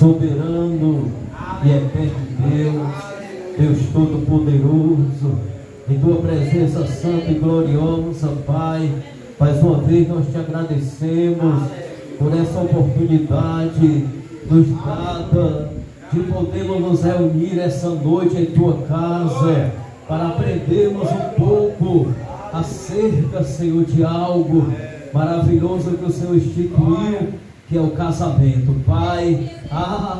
soberano e eterno Deus, Deus Todo-Poderoso, em Tua presença santa e gloriosa, Pai, mais uma vez nós te agradecemos por essa oportunidade nos dada de podermos nos reunir essa noite em Tua casa, para aprendermos um pouco acerca, Senhor, de algo maravilhoso que o Senhor instituiu, que é o casamento. Pai,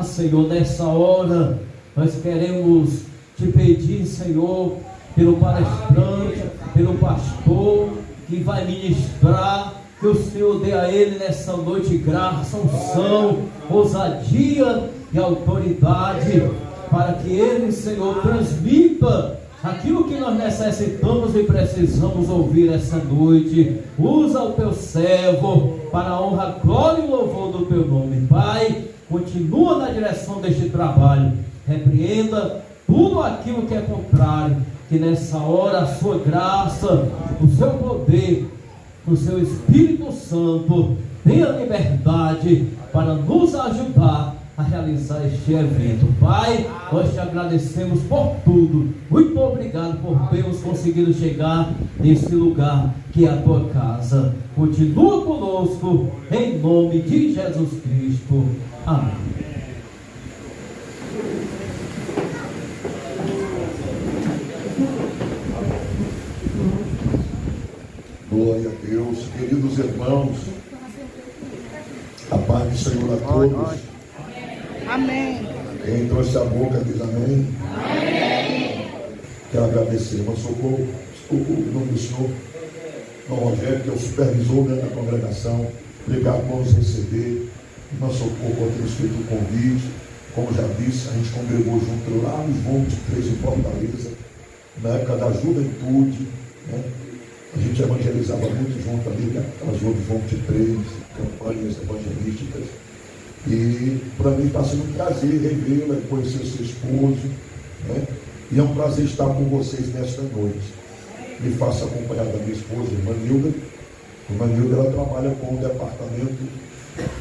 Senhor, nessa hora nós queremos te pedir, Senhor, pelo palestrante, pelo pastor que vai ministrar, que o Senhor dê a ele nessa noite graça, unção, ousadia e autoridade, para que ele, Senhor, transmita aquilo que nós necessitamos e precisamos ouvir essa noite. Usa o teu servo para a honra, glória e louvor do teu nome. Pai, continua na direção deste trabalho, repreenda tudo aquilo que é contrário, que nessa hora a sua graça, o seu poder, o seu Espírito Santo tenha liberdade para nos ajudar a realizar este evento. Pai, nós te agradecemos por tudo. Muito obrigado por termos conseguido chegar nesse lugar que é a tua casa. Continua conosco, em nome de Jesus Cristo. Amém. Glória a Deus, queridos irmãos, a paz do Senhor a todos. Amém. Quem trouxe a boca diz amém. Amém. Quero agradecer, irmão Socorro, o nome do Senhor, irmão Rogério, que é o supervisor da congregação. Obrigado por nos receber. Irmão Socorro, por ter feito o convite. Como já disse, a gente congregou junto lá nos Volte 3 em Fortaleza, na época da juventude, né? A gente evangelizava muito junto ali, aquelas outras Volte 3, campanhas evangelísticas. E para mim está sendo um prazer revê-la, conhecer seu esposo, né? E é um prazer estar com vocês nesta noite. Me faço acompanhar da minha esposa, irmã Nilda. A irmã Nilda, ela trabalha com o departamento,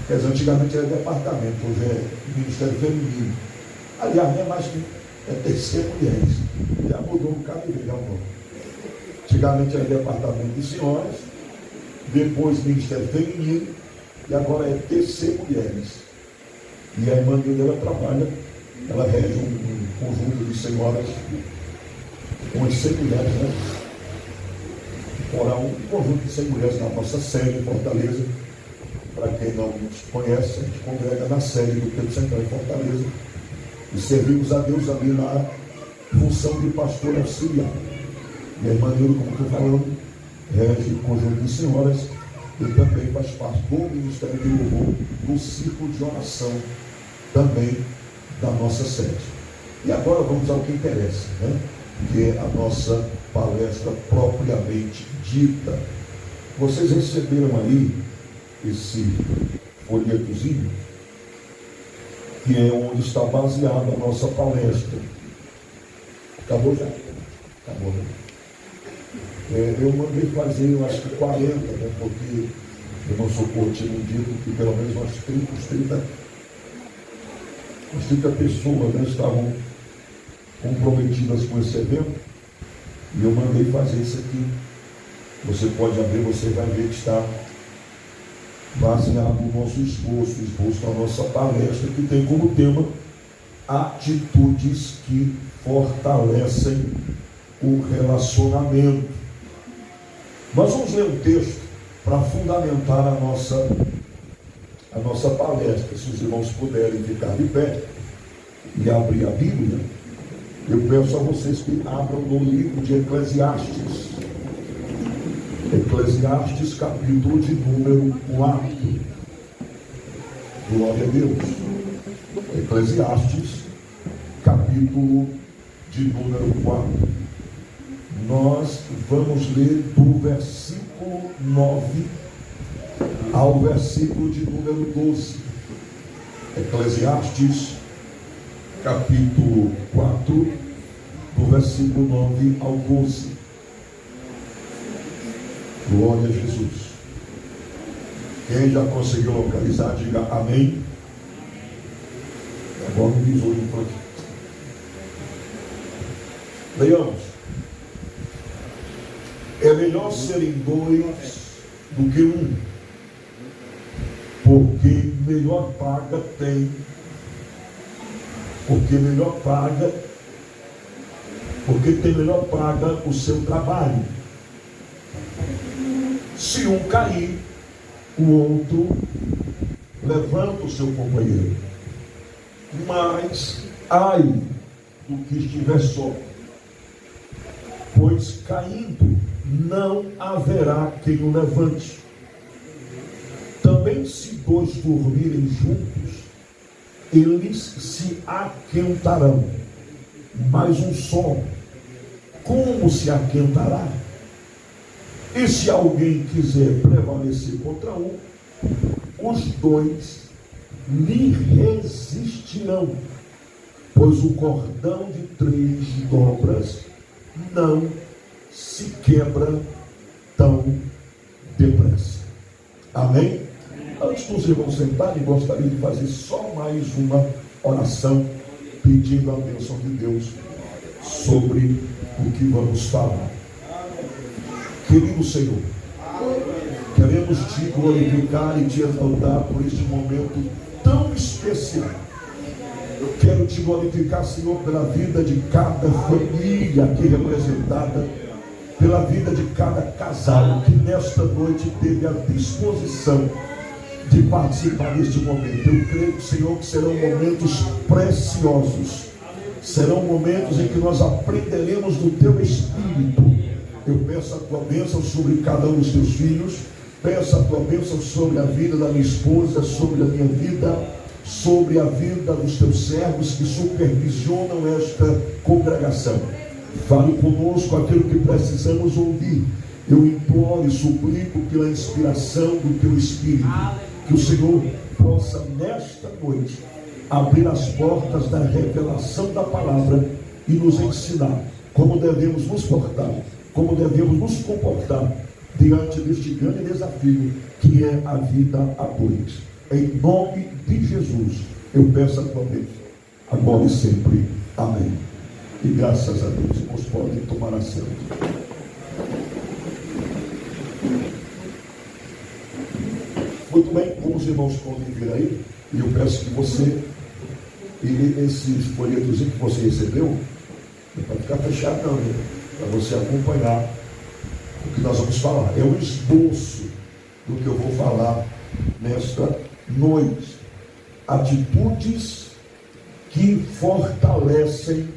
quer dizer, antigamente era departamento, hoje é Ministério Feminino. Aliás, não é mais que terceira mulheres. Já mudou um bocado de legal, não. Antigamente era departamento de senhoras, depois Ministério Feminino, e agora é TC Mulheres. E a irmã Nilda, ela trabalha, ela rege um conjunto de senhoras, umas 100 mulheres, né? Um conjunto de 100 mulheres na nossa sede em Fortaleza. Para quem não nos conhece, a gente congrega na sede do Templo Central em Fortaleza e servimos a Deus ali na função de pastor auxiliar. E a irmã Nilda, como estou falando, rege um conjunto de senhoras e também faz parte do Ministério de Louvor, do círculo de oração também da nossa sede. E agora vamos ao que interessa, né? Que é a nossa palestra propriamente dita. Vocês receberam aí esse folhetozinho, que é onde está baseada a nossa palestra. Acabou já? Acabou, né? Eu mandei fazer, eu acho que 40, né? Porque o irmão Socorro tinha me dito que pelo menos umas 30 pessoas, né, estavam comprometidas com esse evento. E eu mandei fazer isso aqui. Você pode abrir, você vai ver que está baseado no nosso esboço da nossa palestra, que tem como tema atitudes que fortalecem o relacionamento. Nós vamos ler um texto para fundamentar a nossa palestra. Se os irmãos puderem ficar de pé e abrir a Bíblia, eu peço a vocês que abram no livro de Eclesiastes. Eclesiastes, capítulo de número 4. Glória a Deus. Eclesiastes, capítulo de número 4. Nós vamos ler do versículo 9 ao versículo de número 12. Eclesiastes, capítulo 4, do versículo 9 ao 12. Glória a Jesus. Quem já conseguiu localizar, diga amém. Agora não diz hoje aqui. Leiamos. É melhor serem dois do que um, porque melhor paga tem, porque tem melhor paga o seu trabalho. Se um cair, o outro levanta o seu companheiro. Mas ai do que estiver só, pois caindo não haverá quem o levante. Também se dois dormirem juntos, eles se aquentarão, mas um só, como se aquentará? E se alguém quiser prevalecer contra um, os dois lhe resistirão, pois o cordão de 3 dobras não se quebra tão depressa. Amém? Antes dos irmãos sentarem, gostaria de fazer só mais uma oração, pedindo a bênção de Deus sobre o que vamos falar. Querido Senhor, queremos te glorificar e te exaltar por este momento tão especial. Eu quero te glorificar, Senhor, pela vida de cada família aqui representada, pela vida de cada casal que nesta noite teve a disposição de participar deste momento. Eu creio, Senhor, que serão momentos preciosos, serão momentos em que nós aprenderemos do teu Espírito. Eu peço a tua bênção sobre cada um dos teus filhos, peço a tua bênção sobre a vida da minha esposa, sobre a minha vida, sobre a vida dos teus servos que supervisionam esta congregação. Fale conosco aquilo que precisamos ouvir. Eu imploro e suplico pela inspiração do teu Espírito, que o Senhor possa nesta noite abrir as portas da revelação da palavra e nos ensinar como devemos nos portar, como devemos nos comportar diante deste grande desafio que é a vida a dois. Em nome de Jesus, eu peço a tua bênção, agora e sempre. Amém. E graças a Deus, irmãos, podem tomar assento. Muito bem, como os irmãos podem vir aí, e eu peço que você, e esse folhetozinho que você recebeu, não pode ficar fechado não, né? Para você acompanhar o que nós vamos falar. É um esboço do que eu vou falar nesta noite. Atitudes que fortalecem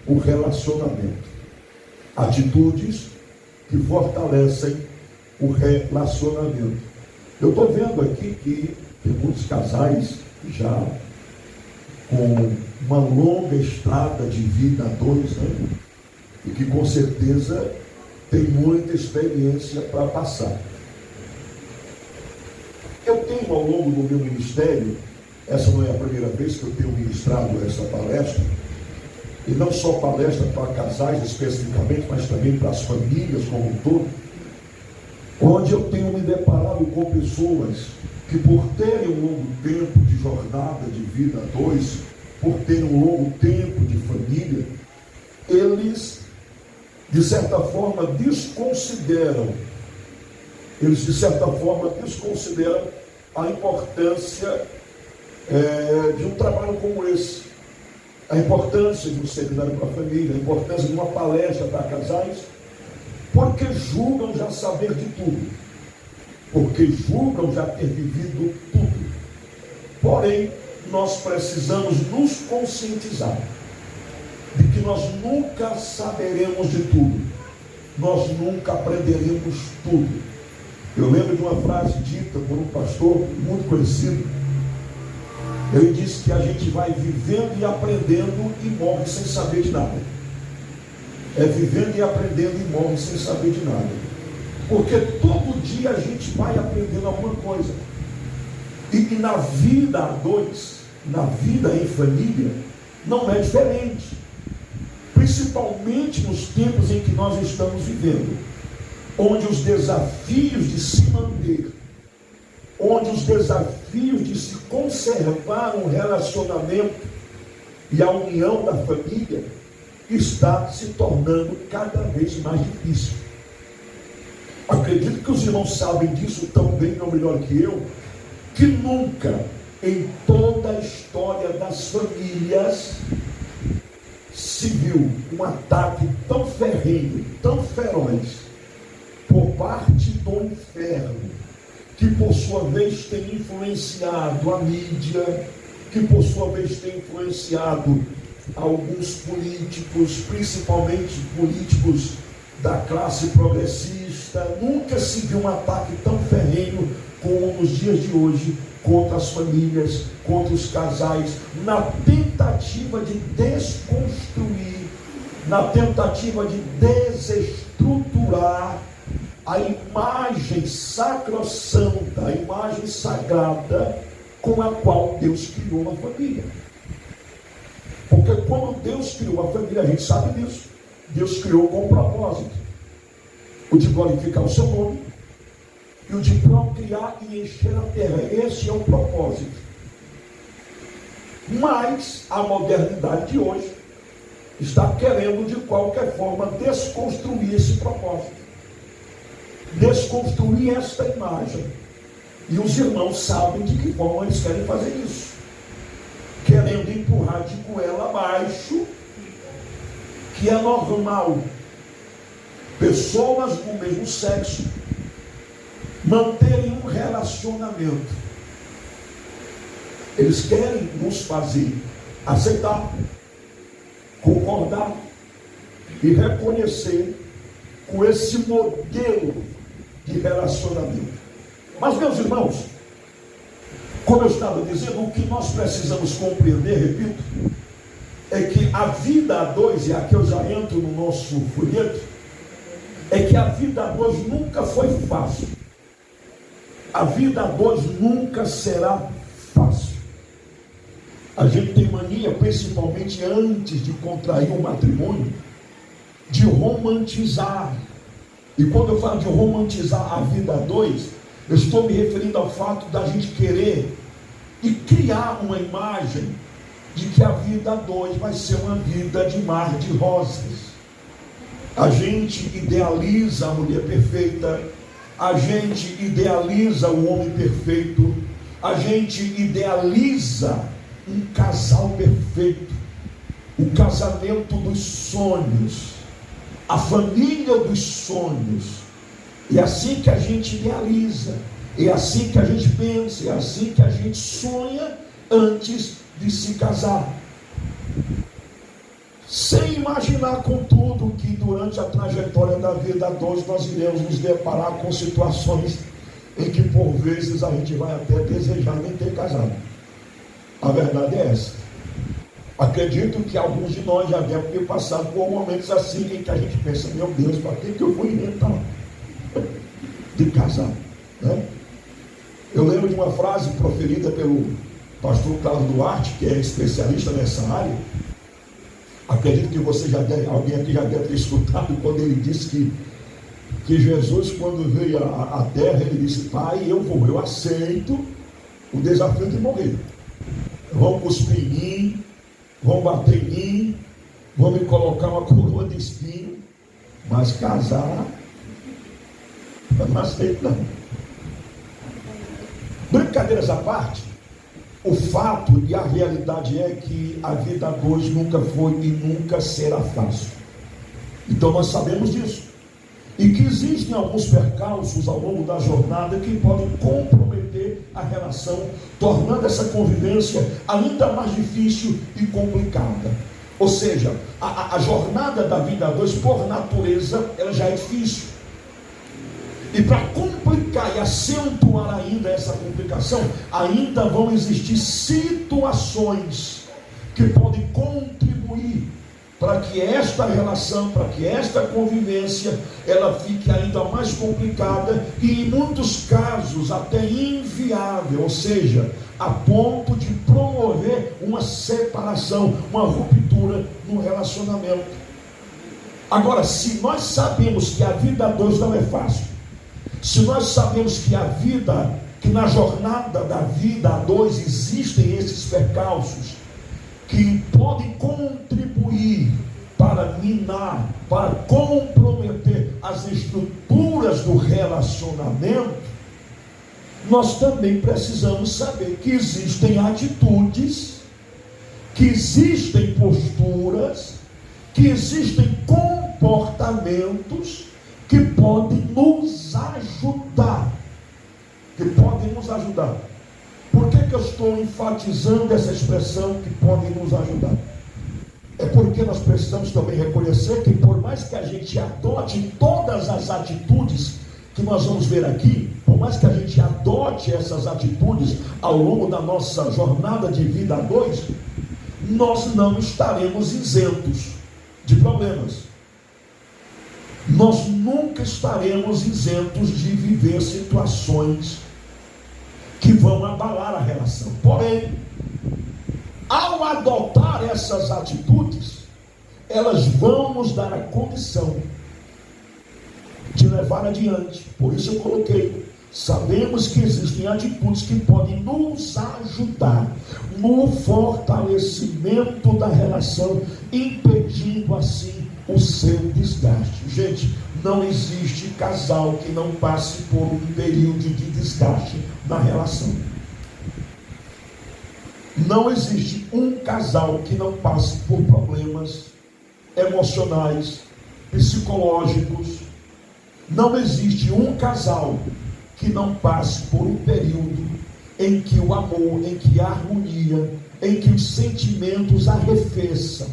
o relacionamento. Atitudes que fortalecem o relacionamento. Eu estou vendo aqui que tem muitos casais já com uma longa estrada de vida a dois, né? E que com certeza tem muita experiência para passar. Eu tenho ao longo do meu ministério, essa não é a primeira vez que eu tenho ministrado essa palestra, e não só palestra para casais especificamente, mas também para as famílias como um todo, onde eu tenho me deparado com pessoas que, por terem um longo tempo de jornada de vida a dois, por terem um longo tempo de família, eles, de certa forma, desconsideram a importância de um trabalho como esse, a importância de um seminário para a família, a importância de uma palestra para casais, porque julgam já saber de tudo, porque julgam já ter vivido tudo. Porém, nós precisamos nos conscientizar de que nós nunca saberemos de tudo, nós nunca aprenderemos tudo. Eu lembro de uma frase dita por um pastor muito conhecido. Ele disse que a gente vai vivendo e aprendendo e morre sem saber de nada. É vivendo e aprendendo e morre sem saber de nada. Porque todo dia a gente vai aprendendo alguma coisa. E que na vida a dois, na vida em família, não é diferente. Principalmente nos tempos em que nós estamos vivendo, onde os desafios de se manter, onde os desafios de se conservar um relacionamento E a união da família está se tornando cada vez mais difícil. Acredito que os irmãos sabem disso tão bem ou melhor que eu, que nunca em toda a história das famílias se viu um ataque tão ferrenho, tão feroz, por parte do inferno, que por sua vez tem influenciado a mídia, que por sua vez tem influenciado alguns políticos, principalmente políticos da classe progressista. Nunca se viu um ataque tão ferrenho como nos dias de hoje, contra as famílias, contra os casais, na tentativa de desconstruir, na tentativa de desestruturar a imagem sacrossanta, a imagem sagrada com a qual Deus criou a família. Porque quando Deus criou a família, a gente sabe disso, Deus criou com um propósito: o de glorificar o seu nome e o de procriar e encher a terra. Esse é o propósito. Mas a modernidade de hoje está querendo de qualquer forma desconstruir esse propósito, desconstruir esta imagem. E os irmãos sabem de que forma eles querem fazer isso, querendo empurrar de goela abaixo que é normal pessoas do mesmo sexo manterem um relacionamento. Eles querem nos fazer aceitar, concordar e reconhecer com esse modelo de relacionamento. Mas, meus irmãos, como eu estava dizendo, o que nós precisamos compreender, repito, é que a vida a dois, e aqui eu já entro no nosso folheto, é que a vida a dois nunca foi fácil. A vida a dois nunca será fácil. A gente tem mania, principalmente antes de contrair um matrimônio, de romantizar. E quando eu falo de romantizar a vida a dois, eu estou me referindo ao fato da gente querer e criar uma imagem de que a vida a dois vai ser uma vida de mar de rosas. A gente idealiza a mulher perfeita, a gente idealiza o homem perfeito, a gente idealiza um casal perfeito, o casamento dos sonhos, a família dos sonhos. É assim que a gente idealiza, é assim que a gente pensa, é assim que a gente sonha antes de se casar, sem imaginar, contudo, que durante a trajetória da vida a dois nós iremos nos deparar com situações em que por vezes a gente vai até desejar nem ter casado. A verdade é essa. Acredito que alguns de nós já devem ter passado por momentos assim em que a gente pensa: meu Deus, para que eu vou inventar de casar, né? Eu lembro de uma frase proferida pelo pastor Carlos Duarte, que é especialista nessa área. Acredito que você alguém aqui já deve ter escutado, quando ele disse que Jesus, quando veio à terra, ele disse: Pai, eu aceito o desafio de morrer. Vão cuspir em mim, vão bater em mim, vão me colocar uma coroa de espinho, mas casar, eu não aceito não. Brincadeiras à parte, o fato e a realidade é que a vida a dois nunca foi e nunca será fácil. Então nós sabemos disso. E que existem alguns percalços ao longo da jornada que podem comprometer a relação, tornando essa convivência ainda mais difícil e complicada. Ou seja, a jornada da vida a dois, por natureza, ela já é difícil. E para complicar e acentuar ainda essa complicação, ainda vão existir situações que podem contribuir para que esta relação, para que esta convivência, ela fique ainda mais complicada e, em muitos casos, até inviável, ou seja, a ponto de promover uma separação, uma ruptura no relacionamento. Agora, se nós sabemos que a vida a dois não é fácil, se nós sabemos que na jornada da vida a dois existem esses percalços, que podem contribuir para minar, para comprometer as estruturas do relacionamento, nós também precisamos saber que existem atitudes, que existem posturas, que existem comportamentos que podem nos ajudar. Por que eu estou enfatizando essa expressão que podem nos ajudar? É porque nós precisamos também reconhecer que, por mais que a gente adote todas as atitudes que nós vamos ver aqui, por mais que a gente adote essas atitudes ao longo da nossa jornada de vida a dois, nós não estaremos isentos de problemas. Nós nunca estaremos isentos de viver situações que vão abalar a relação. Porém, ao adotar essas atitudes, elas vão nos dar a condição de levar adiante. Por isso eu coloquei: sabemos que existem atitudes que podem nos ajudar no fortalecimento da relação, impedindo assim o seu desgaste. Gente, não existe casal que não passe por um período de desgaste na relação. Não existe um casal que não passe por problemas emocionais, psicológicos. Não existe um casal que não passe por um período em que o amor, em que a harmonia, em que os sentimentos arrefeçam.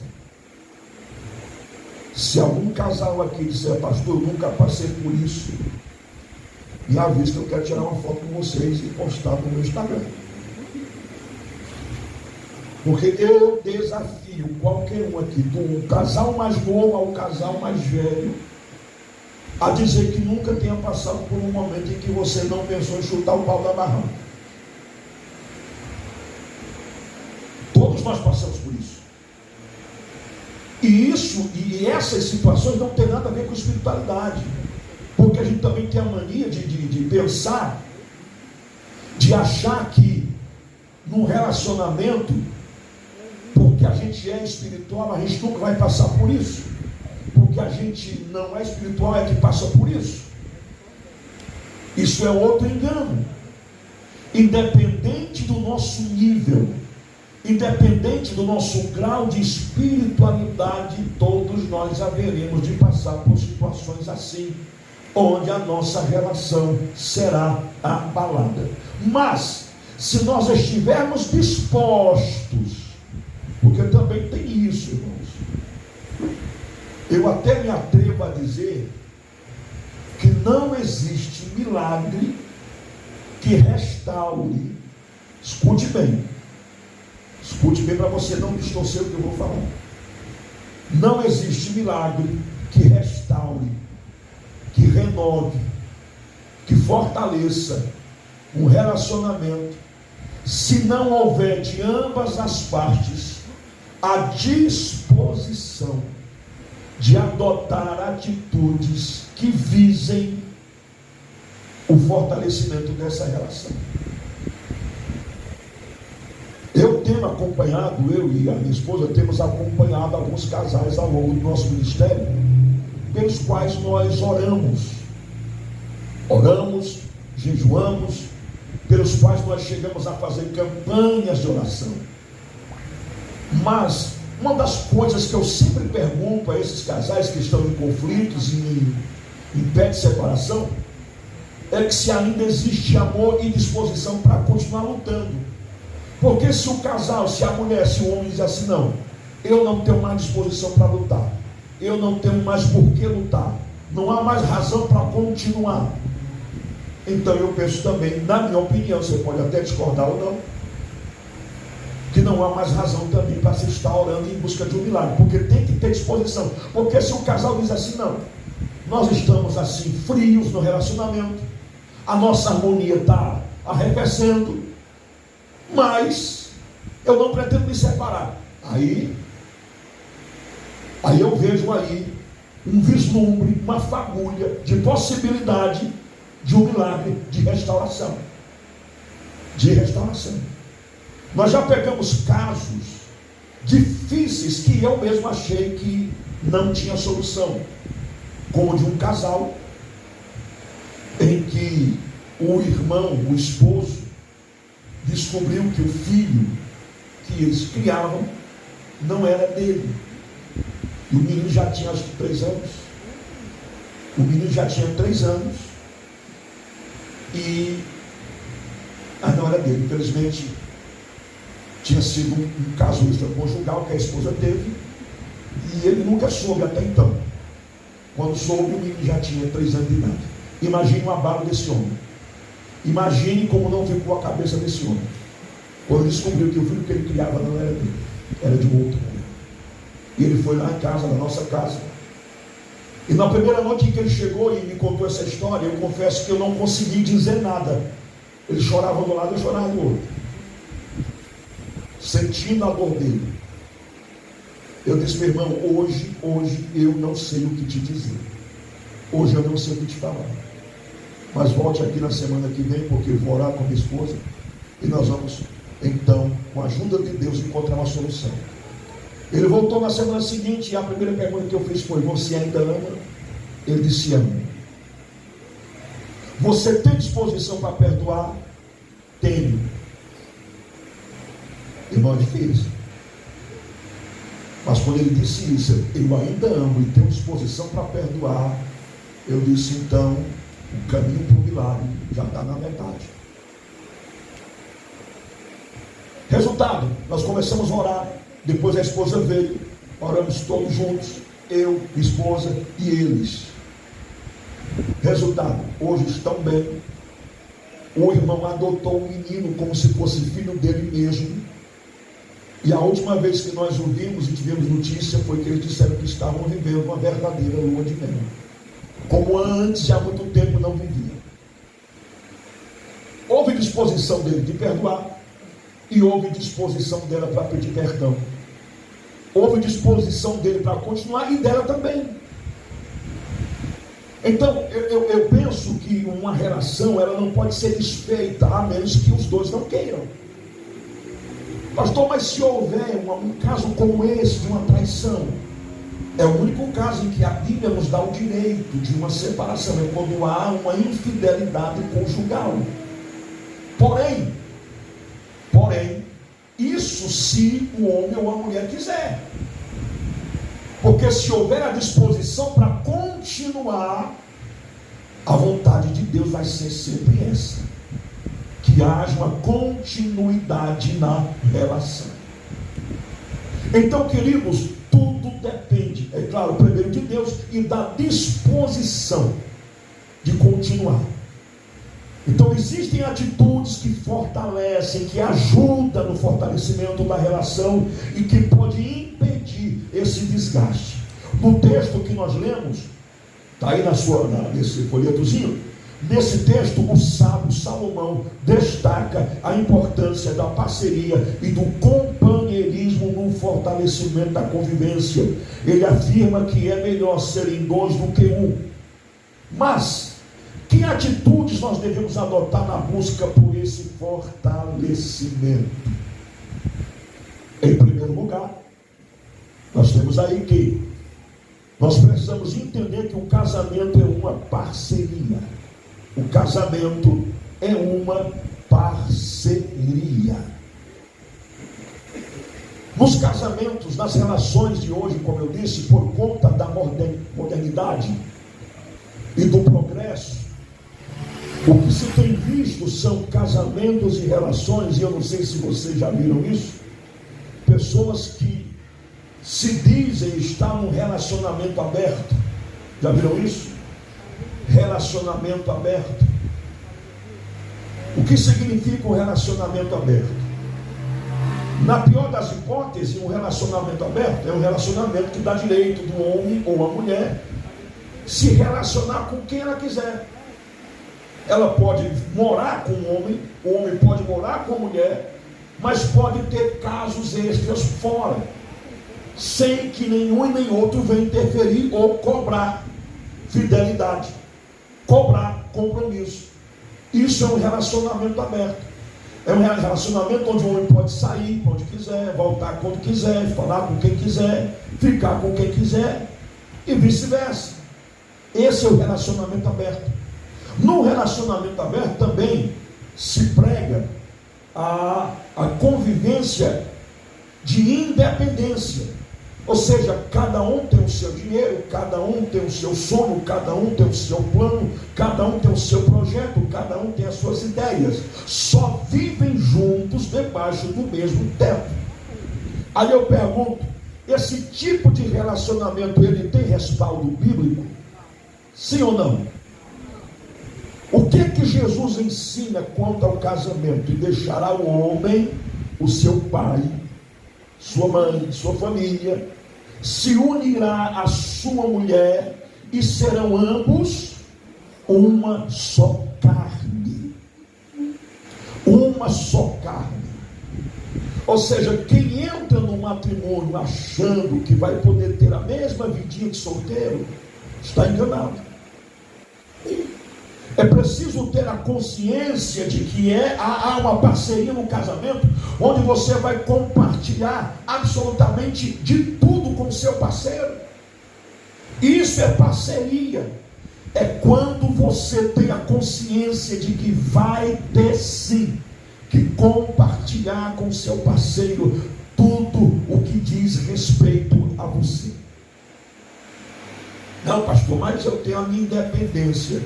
Se algum casal aqui disser: pastor, eu nunca passei por isso, me avisa que eu quero tirar uma foto com vocês e postar no meu Instagram. Porque eu desafio qualquer um aqui, do casal mais novo ao casal mais velho, a dizer que nunca tenha passado por um momento em que você não pensou em chutar o pau da barranca. Todos nós passamos por isso. E essas situações não tem nada a ver com espiritualidade. Porque a gente também tem a mania de pensar, de achar que num relacionamento, porque a gente é espiritual, a gente nunca vai passar por isso. Porque a gente não é espiritual, é que passa por isso. Isso é outro engano. Independente do nosso nível, independente do nosso grau de espiritualidade, todos nós haveremos de passar por situações assim, onde a nossa relação será abalada. Mas, se nós estivermos dispostos, porque também tem isso, irmãos, eu até me atrevo a dizer que não existe milagre que restaure. Escute bem para você não distorcer o que eu vou falar. Não existe milagre que restaure, que renove, que fortaleça um relacionamento, se não houver de ambas as partes a disposição de adotar atitudes que visem o fortalecimento dessa relação. Eu tenho acompanhado, eu e a minha esposa temos acompanhado alguns casais ao longo do nosso ministério, pelos quais nós oramos, jejuamos, pelos quais nós chegamos a fazer campanhas de oração. Mas uma das coisas que eu sempre pergunto a esses casais que estão em conflitos e em pé de separação é que se ainda existe amor e disposição para continuar lutando. Porque se o casal, se a mulher, se o homem diz assim: não, eu não tenho mais disposição para lutar, eu não tenho mais por que lutar, não há mais razão para continuar, então eu penso também, na minha opinião, você pode até discordar ou não, que não há mais razão também para se estar orando em busca de um milagre, porque tem que ter disposição. Porque se o casal diz assim: não, nós estamos assim frios no relacionamento, a nossa harmonia está arrefecendo, mas eu não pretendo me separar, aí eu vejo aí um vislumbre, uma fagulha de possibilidade de um milagre de restauração. Nós já pegamos casos difíceis que eu mesmo achei que não tinha solução, como de um casal em que o irmão, o esposo, descobriu que o filho que eles criavam não era dele. E o menino já tinha acho que 3 anos. O menino já tinha 3 anos e não era dele. Infelizmente, tinha sido um caso extraconjugal que a esposa teve e ele nunca soube até então. Quando soube, o menino já tinha 3 anos de idade. Imagine o abalo desse homem. Imagine como não ficou a cabeça desse homem quando descobriu que o filho que ele criava não era dele, era de um outro homem. E ele foi lá em casa, na nossa casa. E na primeira noite que ele chegou e me contou essa história, eu confesso que eu não consegui dizer nada. Ele chorava do lado, eu chorava do outro, sentindo a dor dele. Eu disse: meu irmão, hoje eu não sei o que te dizer. Hoje eu não sei o que te falar. Mas volte aqui na semana que vem, porque eu vou orar com minha esposa e nós vamos, então, com a ajuda de Deus, encontrar uma solução. Ele voltou na semana seguinte e a primeira pergunta que eu fiz foi: você ainda ama? Ele disse: amo. Você tem disposição para perdoar? Tenho. Irmão, é difícil. Mas quando ele disse isso, eu ainda amo e tenho disposição para perdoar, eu disse: então, o caminho para o milagre já está na metade. Resultado, nós começamos a orar. Depois a esposa veio, oramos todos juntos, eu, esposa e eles. Resultado, hoje estão bem. O irmão adotou o menino como se fosse filho dele mesmo. E a última vez que nós ouvimos e tivemos notícia foi que eles disseram que estavam vivendo uma verdadeira lua de mel, como antes, há muito tempo, não vivia. Houve disposição dele de perdoar e houve disposição dela para pedir perdão. Houve disposição dele para continuar e dela também. Então, eu penso que uma relação, ela não pode ser desfeita, a menos que os dois não queiram. Pastor, mas se houver um caso como esse, de uma traição, é o único caso em que a Bíblia nos dá o direito de uma separação, é quando há uma infidelidade conjugal. Porém, isso se o homem ou a mulher quiser. Porque se houver a disposição para continuar, a vontade de Deus vai ser sempre essa: que haja uma continuidade na relação. Então, queridos, tudo depende, é claro, primeiro de Deus e da disposição de continuar. Então existem atitudes que fortalecem, que ajudam no fortalecimento da relação e que podem impedir esse desgaste. No texto que nós lemos, está aí nesse folhetozinho, nesse texto o sábio Salomão destaca a importância da parceria e do companheirismo no fortalecimento da convivência. Ele afirma que é melhor serem 2 do que 1. Mas que atitudes nós devemos adotar na busca por esse fortalecimento? Em primeiro lugar, nós temos aí que nós precisamos entender que o casamento é uma parceria. O casamento é uma parceria. Nos casamentos, nas relações de hoje, como eu disse, por conta da modernidade e do progresso, o que se tem visto são casamentos e relações, e eu não sei se vocês já viram isso, pessoas que se dizem estar num relacionamento aberto. Já viram isso? Relacionamento aberto. O que significa um relacionamento aberto? Na pior das hipóteses, um relacionamento aberto é um relacionamento que dá direito do homem ou a mulher se relacionar com quem ela quiser. Ela pode morar com o homem pode morar com a mulher, mas pode ter casos extras fora, sem que nenhum e nem outro venha interferir ou cobrar fidelidade, cobrar compromisso. Isso é um relacionamento aberto. É um relacionamento onde o homem pode sair para onde quiser, voltar quando quiser, falar com quem quiser, ficar com quem quiser e vice-versa. Esse é o relacionamento aberto. No relacionamento aberto também se prega a convivência de independência. Ou seja, cada um tem o seu dinheiro, cada um tem o seu sonho, cada um tem o seu plano, cada um tem o seu projeto, cada um tem as suas ideias. Só vivem juntos debaixo do mesmo teto. Aí eu pergunto, esse tipo de relacionamento, ele tem respaldo bíblico? Sim ou não? O que Jesus ensina quanto ao casamento? E deixará o homem, o seu pai, sua mãe, sua família, se unirá à sua mulher e serão ambos uma só carne. Uma só carne. Ou seja, quem entra no matrimônio achando que vai poder ter a mesma vidinha de solteiro, está enganado. É preciso ter a consciência de que há uma parceria no casamento, onde você vai compartilhar absolutamente de tudo com o seu parceiro. Isso é parceria. É quando você tem a consciência de que vai ter sim que compartilhar com o seu parceiro tudo o que diz respeito a você. Não, pastor, mas eu tenho a minha independência.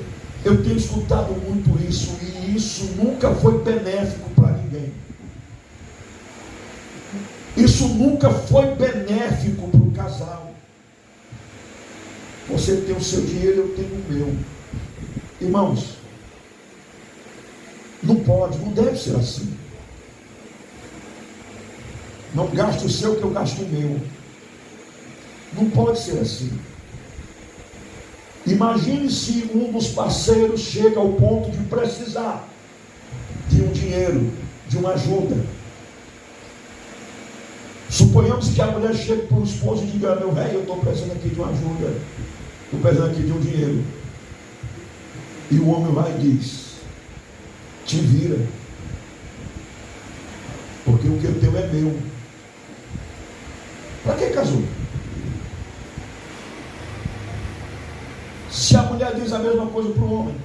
Eu tenho escutado muito isso, e isso nunca foi benéfico para ninguém. Isso nunca foi benéfico para o casal. Você tem o seu dinheiro, eu tenho o meu. Irmãos, não pode, não deve ser assim. Não gaste o seu que eu gasto o meu. Não pode ser assim. Imagine se um dos parceiros chega ao ponto de precisar de um dinheiro, de uma ajuda. Suponhamos que a mulher chegue para o esposo e diga: meu velho, eu estou precisando aqui de uma ajuda, estou precisando aqui de um dinheiro. E o homem vai e diz: te vira, porque o que eu tenho é meu. Para que casou? Se a mulher diz a mesma coisa para o homem: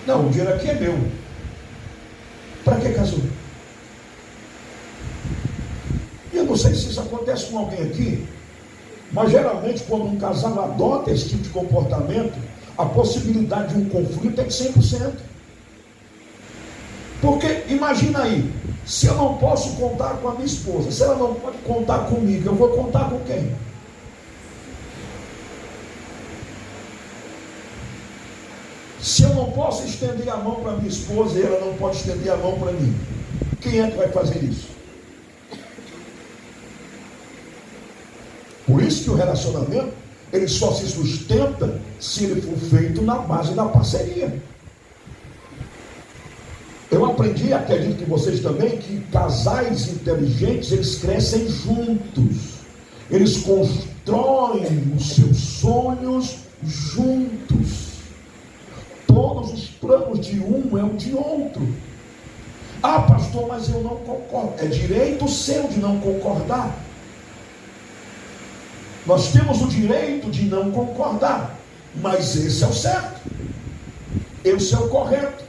não, o dinheiro aqui é meu. Para que casou? Eu não sei se isso acontece com alguém aqui, mas geralmente quando um casal adota esse tipo de comportamento, a possibilidade de um conflito é de 100%. Porque imagina aí, se eu não posso contar com a minha esposa, se ela não pode contar comigo, eu vou contar com quem? Se eu não posso estender a mão para minha esposa e ela não pode estender a mão para mim, quem é que vai fazer isso? Por isso que o relacionamento, ele só se sustenta se ele for feito na base da parceria. Eu aprendi, acredito que vocês também, que casais inteligentes, eles crescem juntos. Eles constroem os seus sonhos juntos. Todos os planos de um é o de outro. Ah, pastor, mas eu não concordo. É direito seu de não concordar. Nós temos o direito de não concordar, mas esse é o certo, esse é o correto.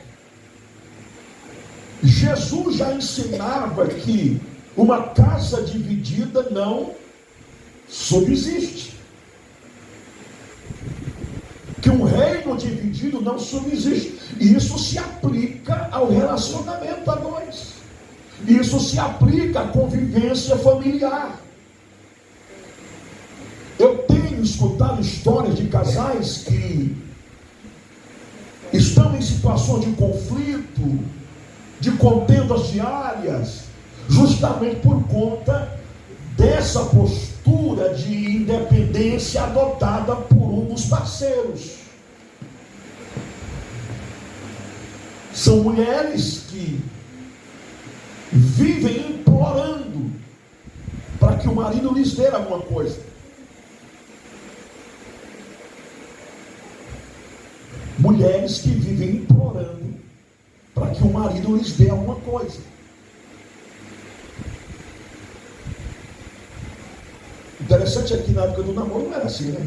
Jesus já ensinava que uma casa dividida não subsiste, que um reino dividido não subsiste. E isso se aplica ao relacionamento a dois, isso se aplica à convivência familiar. Eu tenho escutado histórias de casais que estão em situações de conflito, de contendas diárias, justamente por conta dessa postura de independência adotada por um dos parceiros. São mulheres que vivem implorando para que o marido lhes dê alguma coisa. Mulheres que vivem implorando para que o marido lhes dê alguma coisa. Interessante é que na época do namoro não era assim, né?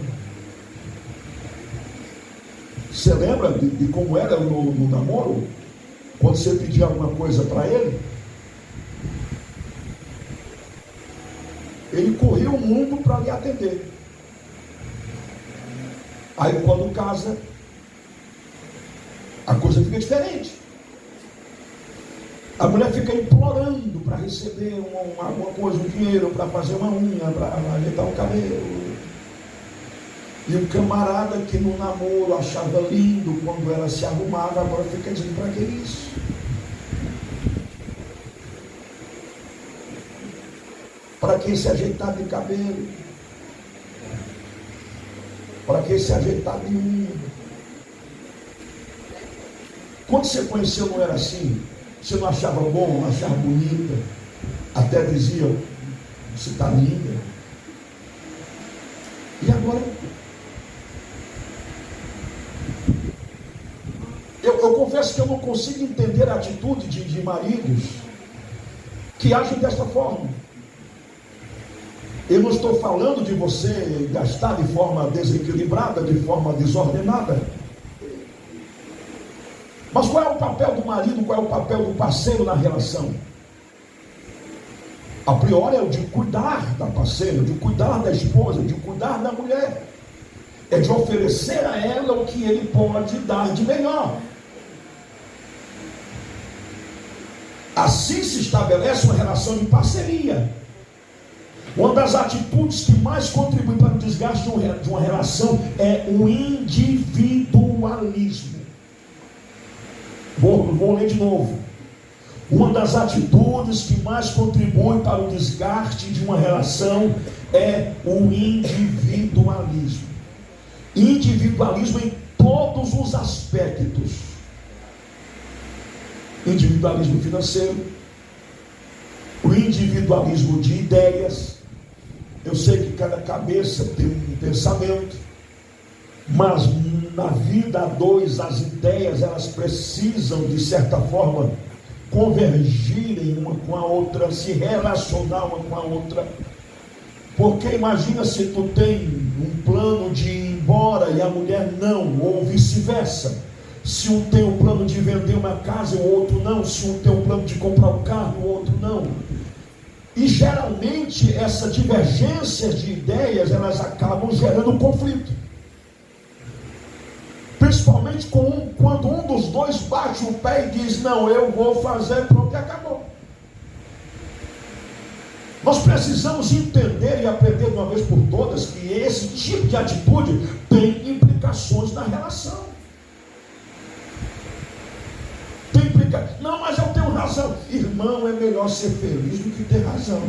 Você lembra de como era no namoro? Quando você pedia alguma coisa para ele corria o mundo para lhe atender. Aí quando casa, a coisa fica diferente. A mulher fica implorando para receber alguma coisa, um dinheiro, para fazer uma unha, para ajeitar o cabelo. E o camarada que no namoro achava lindo quando ela se arrumava, agora fica dizendo: para que isso? Para que se ajeitar de cabelo? Para que se ajeitar de unha? Quando você conheceu não era assim? Você não achava bom, não achava bonita? Até dizia: você está linda. E agora? Eu confesso que eu não consigo entender a atitude de maridos que agem desta forma. Eu não estou falando de você gastar de forma desequilibrada, de forma desordenada. Mas qual é o papel do marido, qual é o papel do parceiro na relação? A priori é o de cuidar da parceira, de cuidar da esposa, de cuidar da mulher. É de oferecer a ela o que ele pode dar de melhor. Assim se estabelece uma relação de parceria. Uma das atitudes que mais contribui para o desgaste de uma relação é o individualismo. Vou ler de novo. Uma das atitudes que mais contribui para o desgaste de uma relação é o individualismo. Individualismo em todos os aspectos. Individualismo financeiro, o individualismo de ideias. Eu sei que cada cabeça tem um pensamento, mas na vida a dois, as ideias, elas precisam, de certa forma, convergirem uma com a outra, se relacionar uma com a outra. Porque imagina se tu tem um plano de ir embora e a mulher não, ou vice-versa. Se um tem o plano de vender uma casa e o outro não, se um tem o plano de comprar um carro e o outro não. E geralmente essas divergências de ideias, elas acabam gerando conflito. Principalmente quando um dos dois bate o pé e diz: não, eu vou fazer, pronto, e acabou. Nós precisamos entender e aprender de uma vez por todas que esse tipo de atitude tem implicações na relação. Não, mas eu tenho razão. Irmão, é melhor ser feliz do que ter razão.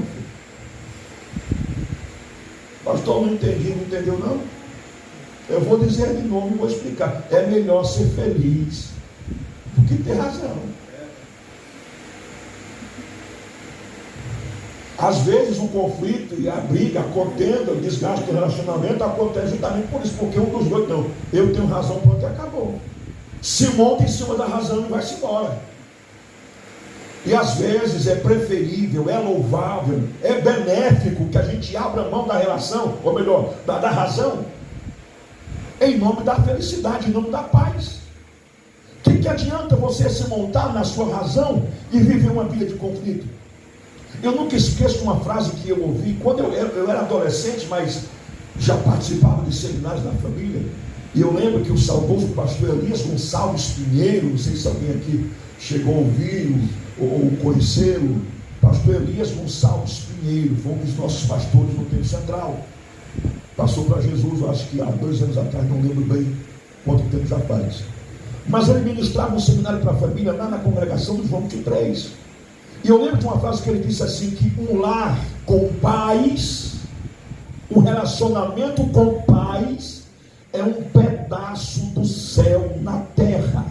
Pastor, não entendi, não entendeu não? Eu vou dizer de novo e vou explicar. É melhor ser feliz do que ter razão. Às vezes o conflito e a briga, a contenda, o desgaste do relacionamento acontece justamente por isso, porque um dos dois, não, eu tenho razão, pronto, e acabou. Se monta em cima da razão e vai-se embora. E às vezes é preferível, é louvável, é benéfico que a gente abra mão da relação, ou melhor, da razão, em nome da felicidade, em nome da paz. O que adianta você se montar na sua razão e viver uma vida de conflito? Eu nunca esqueço uma frase que eu ouvi quando eu era adolescente, mas já participava de seminários da família. E eu lembro que o saudoso pastor Elias Gonçalves Pinheiro, não sei se alguém aqui chegou a ouvir ou conhecê-lo, pastor Elias Gonçalves Pinheiro, foi um dos nossos pastores no Tempo Central. Passou para Jesus, eu acho que há 2 anos atrás, não lembro bem quanto tempo já faz. Mas ele ministrava um seminário para a família lá na congregação do João 23. E eu lembro de uma frase que ele disse assim, que um lar com paz, um relacionamento com paz, é um pedaço do céu na terra.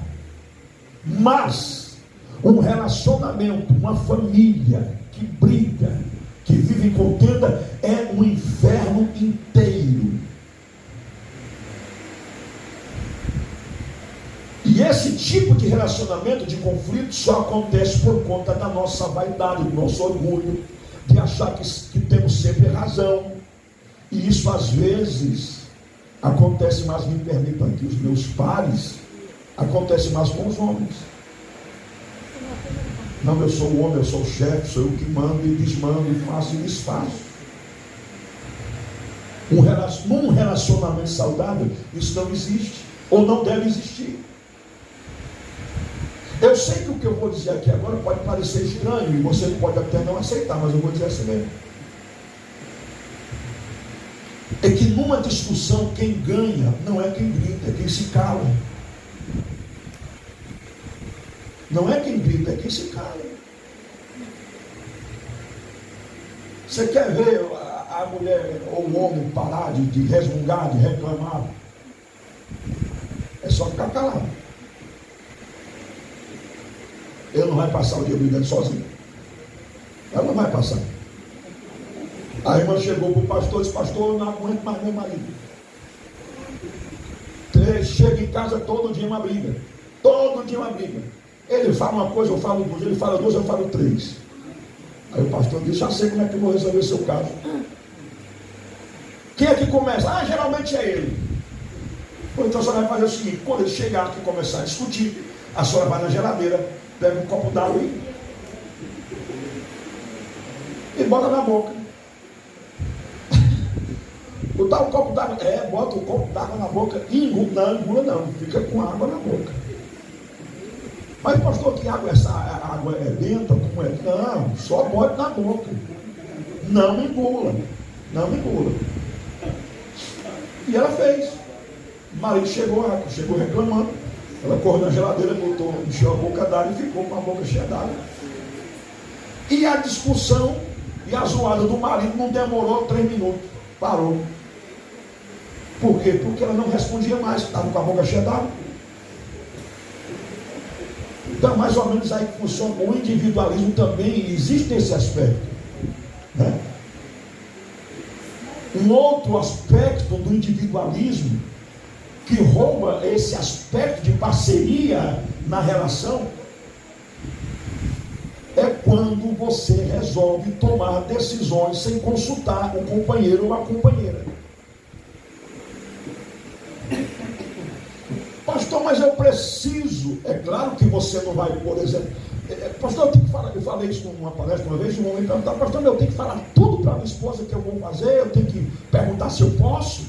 Mas um relacionamento, uma família que briga, que vive em contenda, é um inferno inteiro. E esse esse tipo de relacionamento, de conflito, só acontece por conta da nossa vaidade, do nosso orgulho, de achar que temos sempre razão. E isso às vezes acontece mais, me permitam aqui os meus pares, acontece mais com os homens. Não, eu sou o homem, eu sou o chefe, sou eu que mando e desmando, e faço e desfaço. Num relacionamento saudável, isso não existe, ou não deve existir. Eu sei que o que eu vou dizer aqui agora pode parecer estranho, e você pode até não aceitar, mas eu vou dizer assim mesmo. É que numa discussão, quem ganha não é quem grita, é quem se cala. Não é quem grita, é quem se cala. Você quer ver a mulher ou o homem parar de resmungar, de reclamar? É só ficar calado. Ele não vai passar o dia brigando sozinho. Ela não vai passar. A irmã chegou para o pastor e disse: pastor, eu não aguento mais meu marido. Chega em casa todo dia uma briga. Todo dia uma briga. Ele fala uma coisa, eu falo duas. Ele fala duas, eu falo três. Aí o pastor disse: já sei como é que eu vou resolver o seu caso. Quem é que começa? Geralmente é ele. Pô, então a senhora vai fazer o seguinte: quando ele chegar aqui e começar a discutir, a senhora vai na geladeira, pega um copo d'água e bota na boca. Botar um copo d'água, bota um copo d'água na boca e engula não, fica com água na boca. Mas pastor, que água essa água é benta? Como é? Não, só bote na boca. Não engula. Não engula. E ela fez. O marido chegou reclamando. Ela correu na geladeira, encheu a boca d'água e ficou com a boca cheia d'água. E a discussão e a zoada do marido não demorou 3 minutos. Parou. Por quê? Porque ela não respondia mais, estava com a boca cheia d'água. Então, mais ou menos aí que funciona. O individualismo também existe esse aspecto, né? Um outro aspecto do individualismo que rouba esse aspecto de parceria na relação é quando você resolve tomar decisões sem consultar o companheiro ou a companheira. Pastor, mas eu preciso. É claro que você não vai, por exemplo, pastor, eu tenho que falar. Eu falei isso numa palestra uma vez, um homem perguntou: pastor, eu tenho que falar tudo para a minha esposa que eu vou fazer, eu tenho que perguntar se eu posso.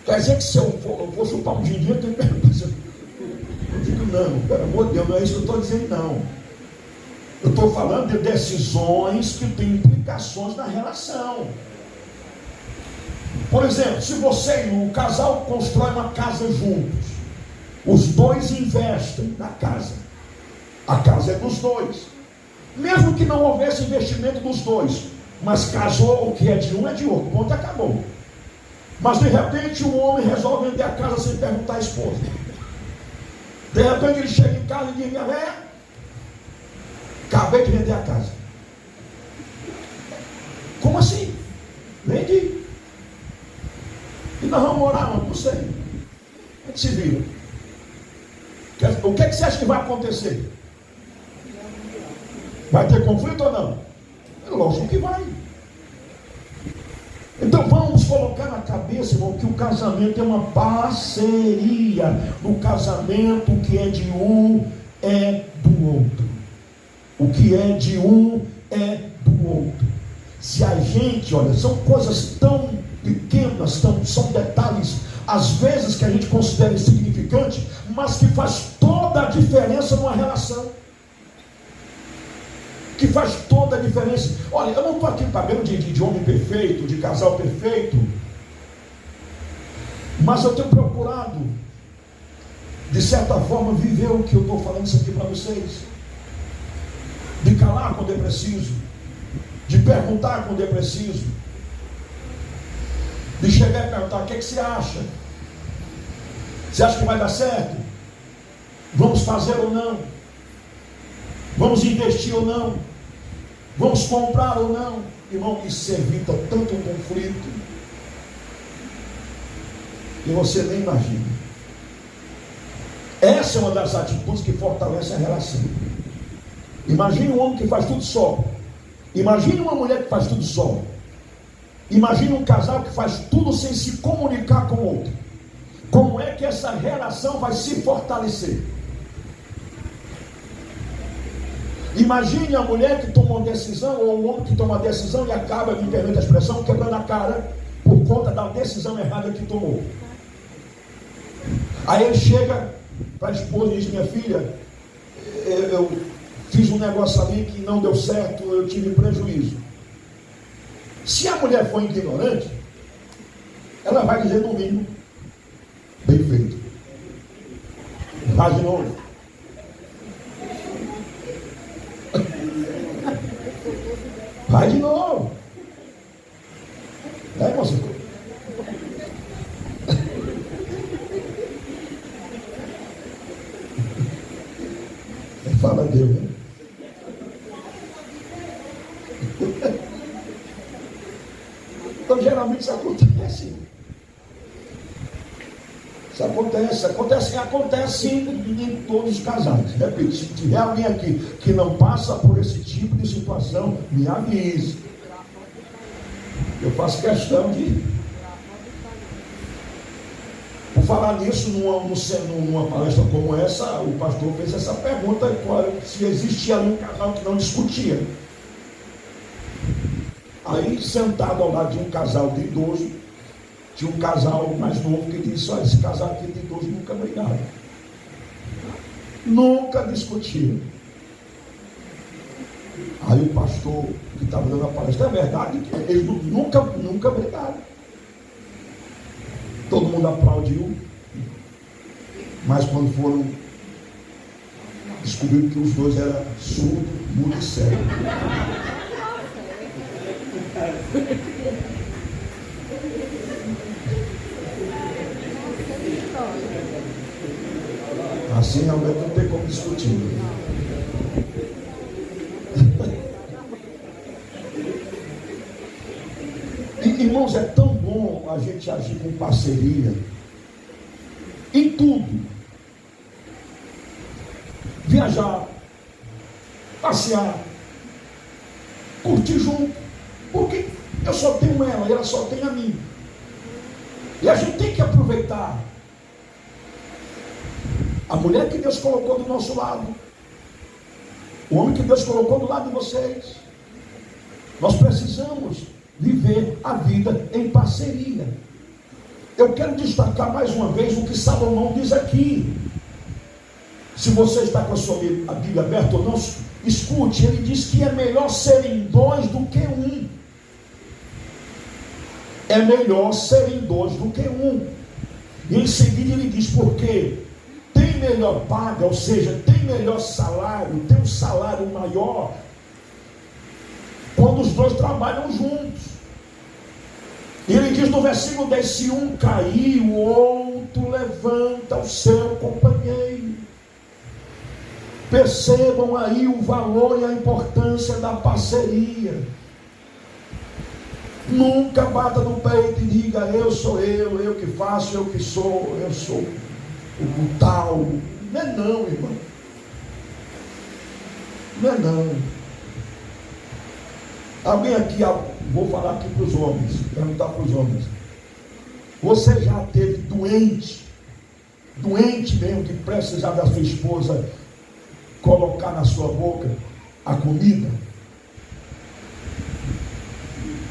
Quer dizer que se eu vou chupar um din-din, eu tenho que perguntar se eu digo: não, pelo amor de Deus, não é isso que eu estou dizendo, não. Eu estou falando de decisões que têm implicações na relação. Por exemplo, se você e o casal constrói uma casa juntos, os dois investem na casa. A casa é dos dois. Mesmo que não houvesse investimento dos dois, mas casou, o que é de um é de outro. Ponto, acabou. Mas de repente o homem resolve vender a casa sem perguntar à esposa. De repente ele chega em casa e diz: minha velha, acabei de vender a casa. Como assim? Vendi. E nós vamos morar onde? Não sei. A gente se vira. O que é que você acha que vai acontecer? Vai ter conflito ou não? É lógico que vai. Então vamos colocar na cabeça, irmão, que o casamento é uma parceria. No casamento, o que é de um é do outro. O que é de um é do outro. Se a gente, olha, são coisas tão pequenas, são detalhes, às vezes, que a gente considera insignificante, mas que faz toda a diferença numa relação. Que faz toda a diferença. Olha, eu não estou aqui pagando de homem perfeito, de casal perfeito, mas eu tenho procurado, de certa forma, viver o que eu estou falando isso aqui para vocês. De calar quando é preciso, de perguntar quando é preciso, de chegar e perguntar: o que é que você acha? Você acha que vai dar certo? Vamos fazer ou não? Vamos investir ou não? Vamos comprar ou não? Irmão, isso evita tanto conflito que você nem imagina. Essa é uma das atitudes que fortalece a relação. Imagine um homem que faz tudo só. Imagine uma mulher que faz tudo só. Imagine um casal que faz tudo sem se comunicar com o outro. Como é que essa relação vai se fortalecer? Imagine a mulher que toma uma decisão, ou o homem que toma uma decisão e acaba, me permite a expressão, quebrando a cara por conta da decisão errada que tomou. Aí ele chega para a esposa e diz: minha filha, eu fiz um negócio ali que não deu certo, eu tive prejuízo. Se a mulher for ignorante, ela vai dizer no mínimo: bem feito. Faz de novo. Vai de novo. Vai, moça. Fala Deus, né? Então geralmente isso acontece. Isso acontece em todos os casais. Repito, se tiver alguém aqui que não passa por esse tipo de situação, me avise. Eu faço questão de... Por falar nisso, numa palestra como essa, o pastor fez essa pergunta: se existia um casal que não discutia. Aí, sentado ao lado de um casal de idoso, tinha um casal mais novo que disse: olha, esse casal aqui de idoso nunca brigaram, nunca discutiram. Aí o pastor que estava dando a palestra: é verdade que eles nunca brigaram. Todo mundo aplaudiu, mas quando foram, descobriram que os dois eram surdo, mudo e cego. Assim realmente não tem como discutir. Irmãos, é tão bom a gente agir com parceria em tudo. Viajar, passear, curtir junto. Porque eu só tenho ela e ela só tem a mim. E a gente tem que aproveitar a mulher que Deus colocou do nosso lado, o homem que Deus colocou do lado de vocês. Nós precisamos viver a vida em parceria. Eu quero destacar mais uma vez o que Salomão diz aqui. Se você está com a Bíblia aberta ou não, escute. Ele diz que é melhor serem dois do que um. É melhor serem dois do que um. E em seguida ele diz: porque tem melhor paga, ou seja, tem melhor salário, tem um salário maior quando os dois trabalham juntos. E ele diz no versículo 10: se um cair, o outro levanta o seu companheiro. Percebam aí o valor e a importância da parceria. Nunca bata no peito e diga: eu sou eu que faço, eu que sou, eu sou o tal. Não é não, irmão. Não é não. Alguém aqui, vou falar aqui para os homens, perguntar para os homens: você já teve doente mesmo, que precisava da sua esposa colocar na sua boca a comida?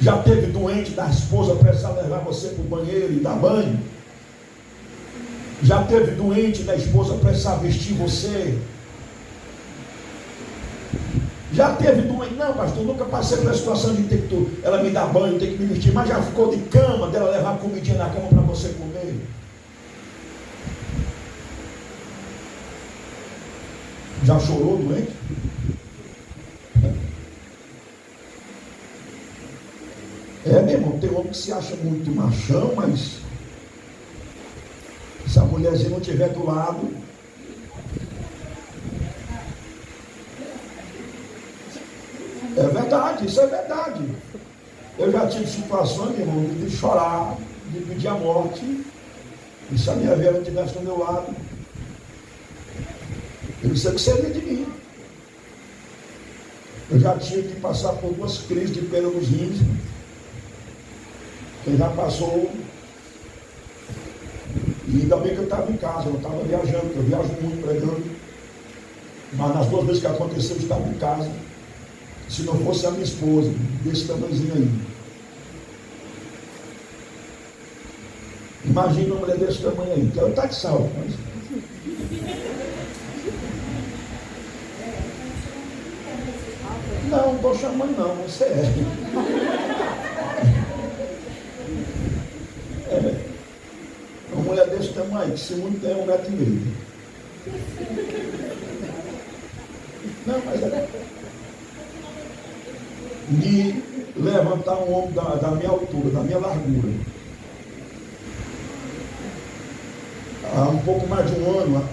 Já teve doente da esposa precisar levar você para o banheiro e dar banho? Já teve doente da esposa precisar vestir você? Já teve doente? Não, pastor, nunca passei pela situação de ter que ela me dar banho, ter que me vestir, mas já ficou de cama, dela levar comidinha na cama para você comer? Já chorou doente? Meu irmão, tem homem que se acha muito machão, mas se a mulherzinha não estiver do lado, é verdade, isso é verdade. Eu já tive situações, meu irmão, de chorar, de pedir a morte, e se a minha velha não estivesse do meu lado. Eu disse que seria de mim. Eu já tive que passar por 2 crises de perda nos rins. Quem já passou. E ainda bem que eu estava em casa, eu não estava viajando, porque eu viajo muito pregando. Mas nas 2 vezes que aconteceu, eu estava em casa. Se não fosse a minha esposa, desse tamanhozinho aí. Imagina uma mulher desse tamanho aí, que ela está de salto, mas... Não estou chamando não, você é. Uma mulher desse tamanho, que se muito tem 1,5 metro. Não, mas é... De levantar um homem da minha altura, da minha largura. Há um pouco mais de um ano,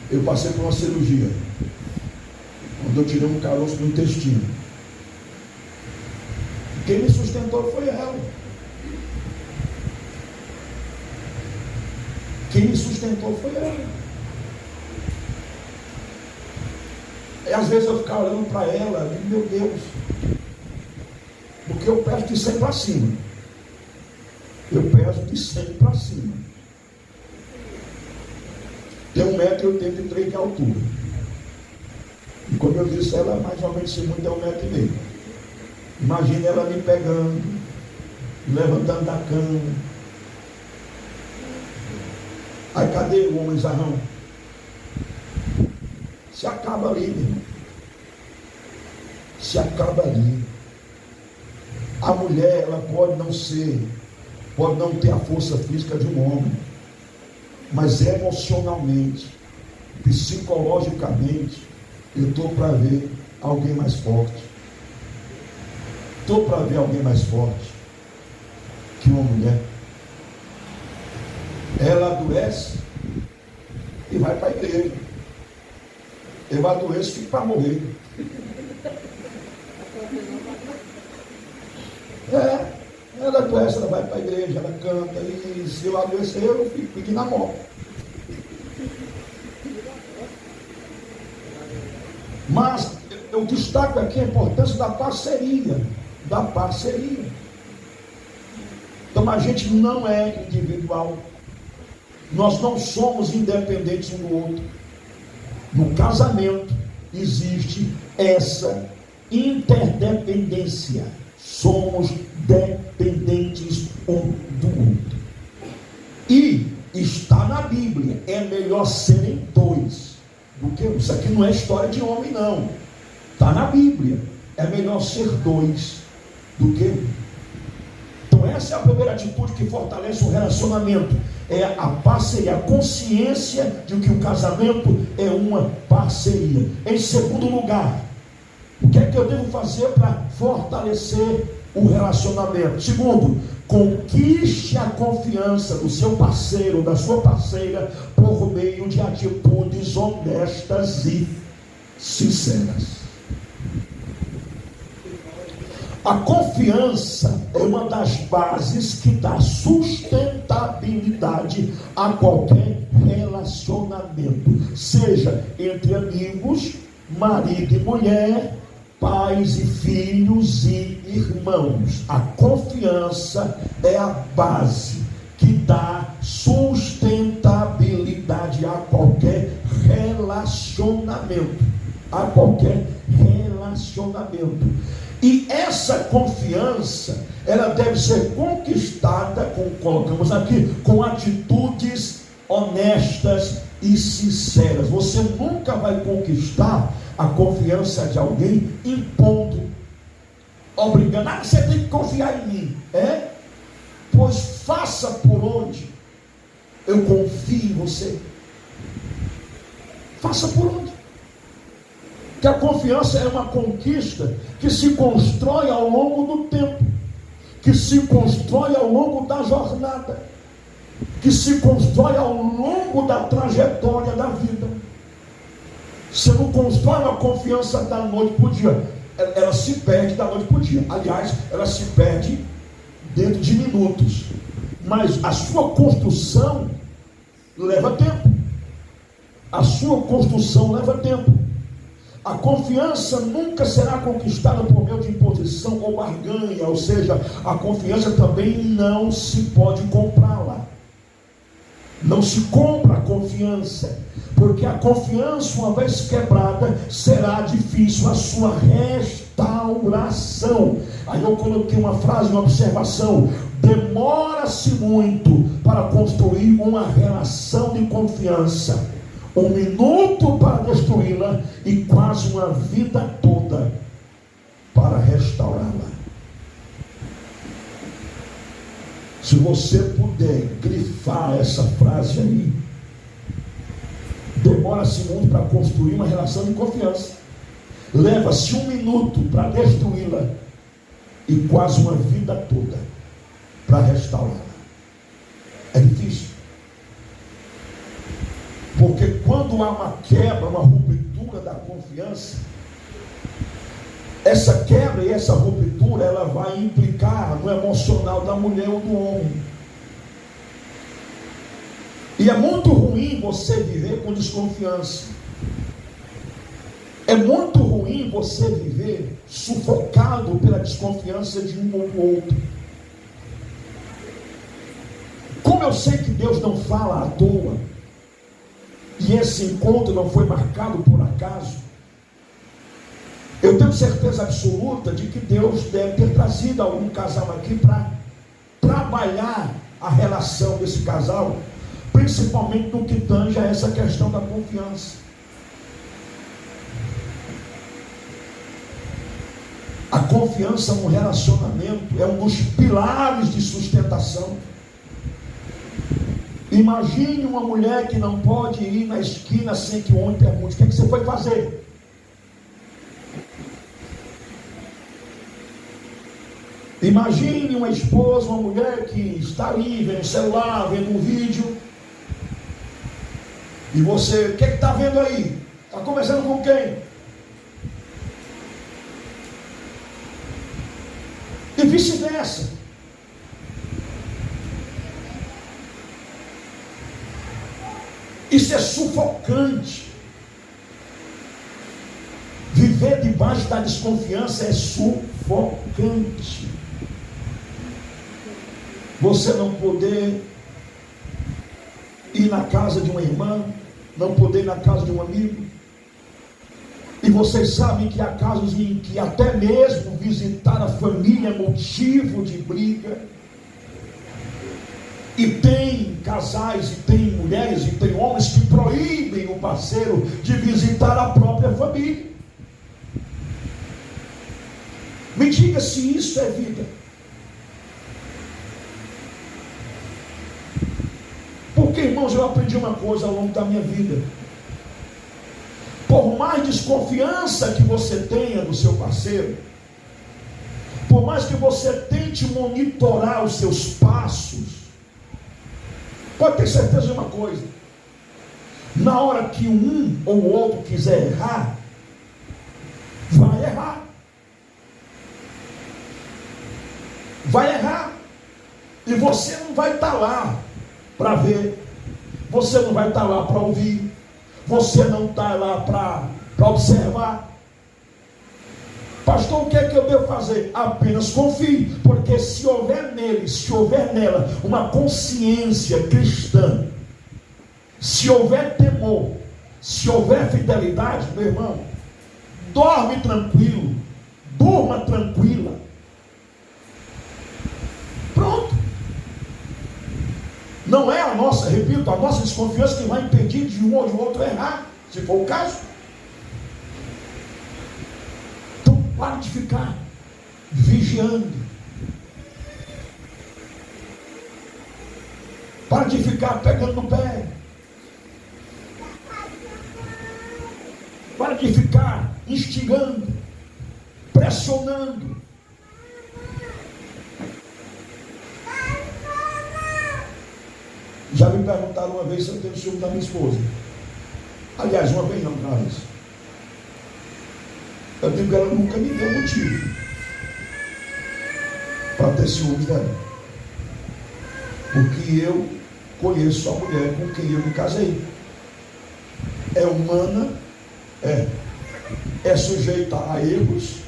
eu passei por uma cirurgia, onde eu tirei um caroço do intestino. Quem me sustentou foi ela. Quem me sustentou foi ela. E às vezes eu ficava olhando para ela, e, meu Deus, porque eu peso de 100 para cima. Eu peso de 100 para cima. Tem 1,83 m de altura. E como eu disse, ela mais ou menos, se muito, é 1,5 m. Imagina ela me pegando, levantando da cama. Aí cadê o homem zarrão? Se acaba ali, meu irmão. Se acaba ali. A mulher, ela pode não ter a força física de um homem, mas emocionalmente, psicologicamente, eu estou para ver alguém mais forte. Estou para ver alguém mais forte que uma mulher. Ela adoece e vai para a igreja. Eu adoeço e fico para morrer. Ela adoece, ela vai para a igreja, ela canta, e se eu adoecer, eu fico na mão. Mas eu destaco aqui a importância da parceria. Da parceria. Então a gente não é individual. Nós não somos independentes um do outro. No casamento existe essa interdependência. Somos dependentes um do outro. E está na Bíblia, é melhor serem 2 do que um. Isso aqui não é história de homem, não. Está na Bíblia. É melhor ser 2 do que um. Então essa é a primeira atitude que fortalece o relacionamento. É a parceria, a consciência de que o casamento é uma parceria. Em segundo lugar, o que é que eu devo fazer para fortalecer o relacionamento? Segundo, conquiste a confiança do seu parceiro, da sua parceira, por meio de atitudes honestas e sinceras. A confiança é uma das bases que dá sustentabilidade a qualquer relacionamento, seja entre amigos, marido e mulher, pais e filhos e irmãos. A confiança é a base que dá sustentabilidade a qualquer relacionamento. A qualquer relacionamento. E essa confiança, ela deve ser conquistada, colocamos aqui, com atitudes honestas e sinceras. Você nunca vai conquistar a confiança de alguém impondo, obrigando. Você tem que confiar em mim. Pois faça por onde eu confio em você. Faça por onde. Que a confiança é uma conquista que se constrói ao longo do tempo, que se constrói ao longo da jornada, que se constrói ao longo da trajetória da vida. Você não constrói uma confiança da noite para o dia, ela se perde da noite para o dia. Aliás, ela se perde dentro de minutos, mas a sua construção leva tempo. A sua construção leva tempo. A confiança nunca será conquistada por meio de imposição ou barganha, ou seja, a confiança também não se pode comprá-la. Não se compra a confiança, porque a confiança, uma vez quebrada, será difícil a sua restauração. Aí eu coloquei uma frase, uma observação: demora-se muito para construir uma relação de confiança, 1 minuto para destruí-la e quase uma vida toda para restaurá-la. Se você puder grifar essa frase aí, demora-se muito para construir uma relação de confiança, leva-se 1 minuto para destruí-la e quase uma vida toda para restaurá-la. É difícil, porque quando há uma quebra, uma ruptura da confiança, essa quebra e essa ruptura, ela vai implicar no emocional da mulher ou do homem. E é muito ruim você viver com desconfiança. É muito ruim você viver sufocado pela desconfiança de um ou do outro. Como eu sei que Deus não fala à toa, e esse encontro não foi marcado por acaso, eu tenho certeza absoluta de que Deus deve ter trazido algum casal aqui para trabalhar a relação desse casal, principalmente no que tange a essa questão da confiança. A confiança no relacionamento é um dos pilares de sustentação. Imagine uma mulher que não pode ir na esquina sem que o homem pergunte: o que é que você foi fazer? Imagine uma esposa, uma mulher que está ali vendo o celular, vendo um vídeo, e você: o que é que está vendo aí? Está conversando com quem? E vice-versa. Isso é sufocante. Viver debaixo da desconfiança é sufocante. Você não poder ir na casa de uma irmã, não poder ir na casa de um amigo. E vocês sabem que há casos em que até mesmo visitar a família é motivo de briga. E tem casais, e tem mulheres, e tem homens que proíbem o parceiro de visitar a própria família. Me diga se isso é vida. Porque, irmãos, eu aprendi uma coisa ao longo da minha vida. Por mais desconfiança que você tenha do seu parceiro, por mais que você tente monitorar os seus passos, pode ter certeza de uma coisa: na hora que um ou o outro quiser errar, vai errar. Vai errar. E você não vai estar lá para ver, você não vai estar lá para ouvir, você não está lá para observar. Pastor, o que é que eu devo fazer? Apenas confie, porque se houver nele, se houver nela uma consciência cristã, se houver temor, se houver fidelidade, meu irmão, dorme tranquilo, durma tranquila. Pronto. Não é a nossa, repito, a nossa desconfiança que vai impedir de um ou de outro errar, se for o caso. Então, para de ficar vigiando. Para de ficar pegando no pé. Para de ficar instigando, pressionando. Já me perguntaram uma vez se eu tenho ciúme da minha esposa. Aliás, uma vez não, Carlos. Eu digo que ela nunca me deu motivo para ter ciúmes dela. Porque eu conheço a mulher com quem eu me casei. é humana, é sujeita a erros,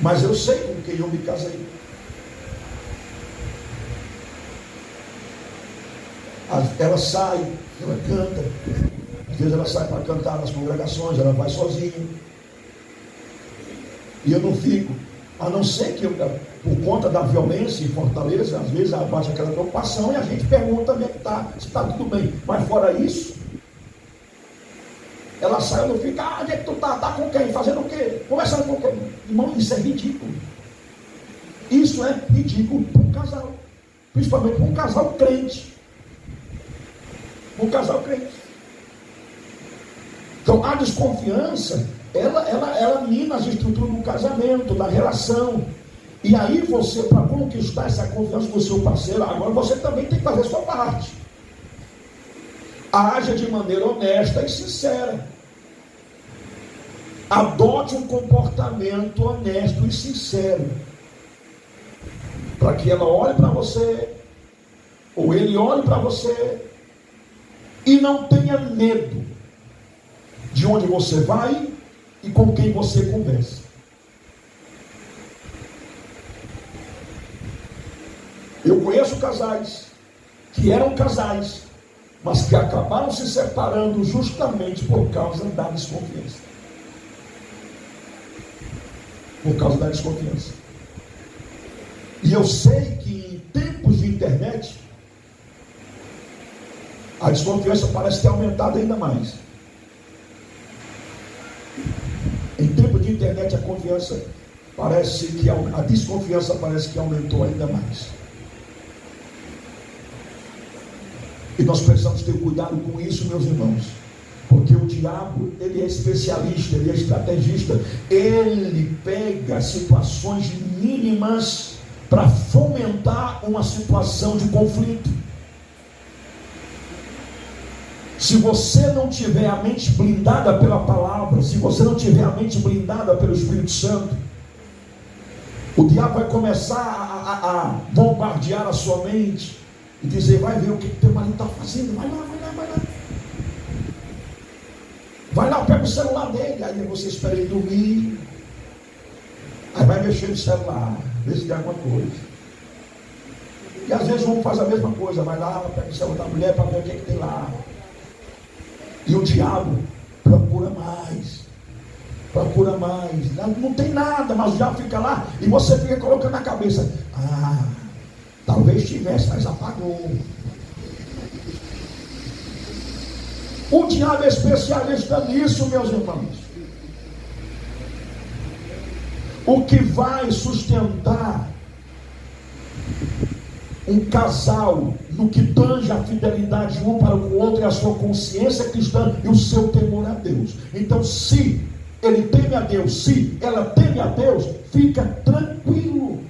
mas eu sei com quem eu me casei. Ela sai, ela canta, às vezes ela sai para cantar nas congregações, ela vai sozinha, e eu não fico, a não ser que por conta da violência em Fortaleza, às vezes abaixa aquela preocupação e a gente pergunta onde é que está, se está tudo bem, mas fora isso, ela sai, eu não fico, onde é que tu está? Está com quem? Fazendo o quê? Conversando com quem? Irmão, isso é ridículo. Isso é ridículo para um casal, principalmente para um casal crente. Um casal crente. Então a desconfiança, ela mina as estruturas do casamento, da relação. E aí você, para conquistar essa confiança do seu parceiro, agora você também tem que fazer a sua parte. Haja de maneira honesta e sincera. Adote um comportamento honesto e sincero, para que ela olhe para você, ou ele olhe para você, e não tenha medo de onde você vai e com quem você conversa. Eu conheço casais que eram casais, mas que acabaram se separando justamente por causa da desconfiança. Por causa da desconfiança. E eu sei que em tempos de internet, a desconfiança parece ter aumentado ainda mais. Em tempo de internet a desconfiança parece que aumentou ainda mais. E nós precisamos ter cuidado com isso, meus irmãos, porque o diabo, ele é especialista, ele é estrategista, ele pega situações mínimas para fomentar uma situação de conflito. Se você não tiver a mente blindada pela palavra, se você não tiver a mente blindada pelo Espírito Santo, o diabo vai começar a bombardear a sua mente e dizer, vai ver o que teu marido está fazendo, vai lá. Vai lá, pega o celular dele, aí você espera ele dormir, aí vai mexer no celular, ver se tem alguma coisa. E às vezes o homem faz a mesma coisa, vai lá, pega o celular da mulher para ver o que tem lá. E o diabo procura mais, não tem nada, mas o diabo fica lá e você fica colocando na cabeça, talvez tivesse, mas apagou. O diabo é especialista nisso, meus irmãos. O que vai sustentar um casal no que tange a fidelidade um para o outro é a sua consciência cristã e o seu temor a Deus. Então, se ele teme a Deus, se ela teme a Deus, fica tranquilo,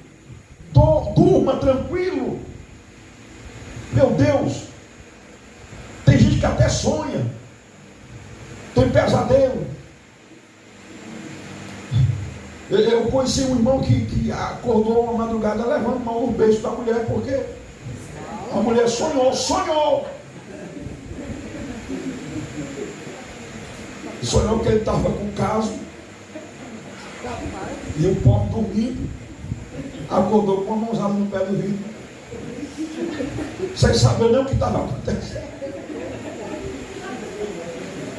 durma tranquilo. Meu Deus, tem gente que até sonha, tem pesadelo. Eu conheci um irmão que acordou uma madrugada levando um beijo da mulher, porque a mulher sonhou. Sonhou que ele estava com caso, e o pobre dormindo, acordou com uma mãozada no pé do vidro, sem saber nem o que estava acontecendo.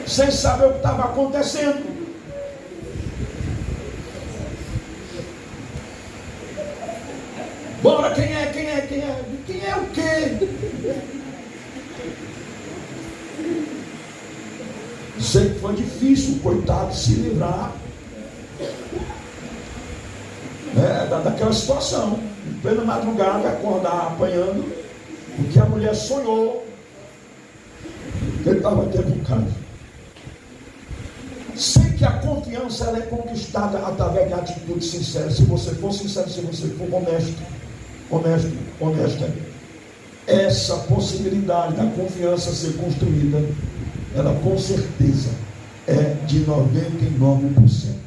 Sem saber o que estava acontecendo. Bora, quem é? Quem é o quê? Sei que foi difícil, coitado, se livrar daquela situação. Em plena madrugada, acordar apanhando, porque a mulher sonhou que ele estava tendo um caso. Sei que a confiança ela é conquistada através de atitude sincera. Se você for sincero, se você for honesta, essa possibilidade da confiança ser construída, ela com certeza é de 99%.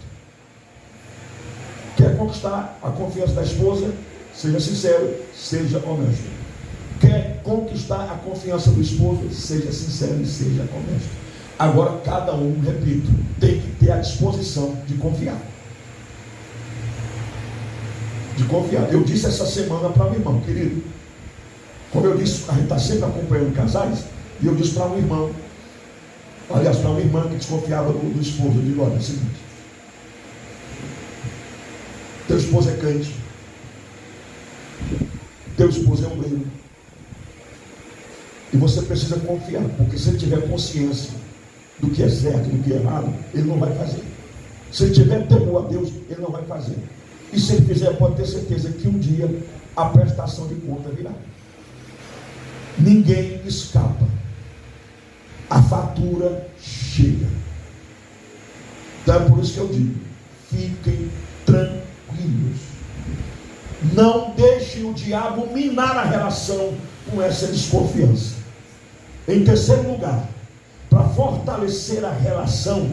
Quer conquistar a confiança da esposa? Seja sincero, seja honesto. Quer conquistar a confiança do esposo? Seja sincero e seja honesto. Agora, cada um, repito, tem que ter a disposição de confiar. De confiar. Eu disse essa semana para o irmão, querido, como eu disse, a gente está sempre acompanhando casais, e eu disse para um irmão, aliás, para uma irmã que desconfiava do esposo, eu digo: olha, é o seguinte, teu esposo é crente, teu esposo é obreiro, e você precisa confiar, porque se ele tiver consciência do que é certo e do que é errado, ele não vai fazer. Se ele tiver temor a Deus, ele não vai fazer. E se ele fizer, pode ter certeza que um dia a prestação de conta virá. Ninguém escapa. A fatura chega. Então é por isso que eu digo: fiquem tranquilos. Não deixem o diabo minar a relação com essa desconfiança. Em terceiro lugar, para fortalecer a relação,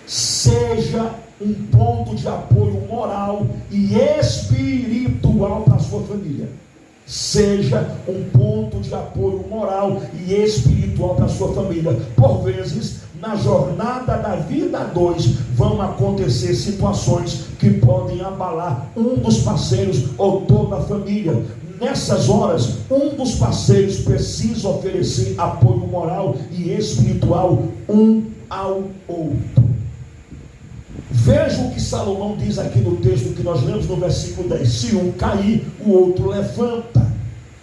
seja um ponto de apoio moral e espiritual para a sua família. Seja um ponto de apoio moral e espiritual para a sua família. Por vezes, na jornada da vida a dois, vão acontecer situações que podem abalar um dos parceiros ou toda a família. Nessas horas, um dos parceiros precisa oferecer apoio moral e espiritual um ao outro. Veja o que Salomão diz aqui no texto que nós lemos no versículo 10. Se um cair, o outro levanta.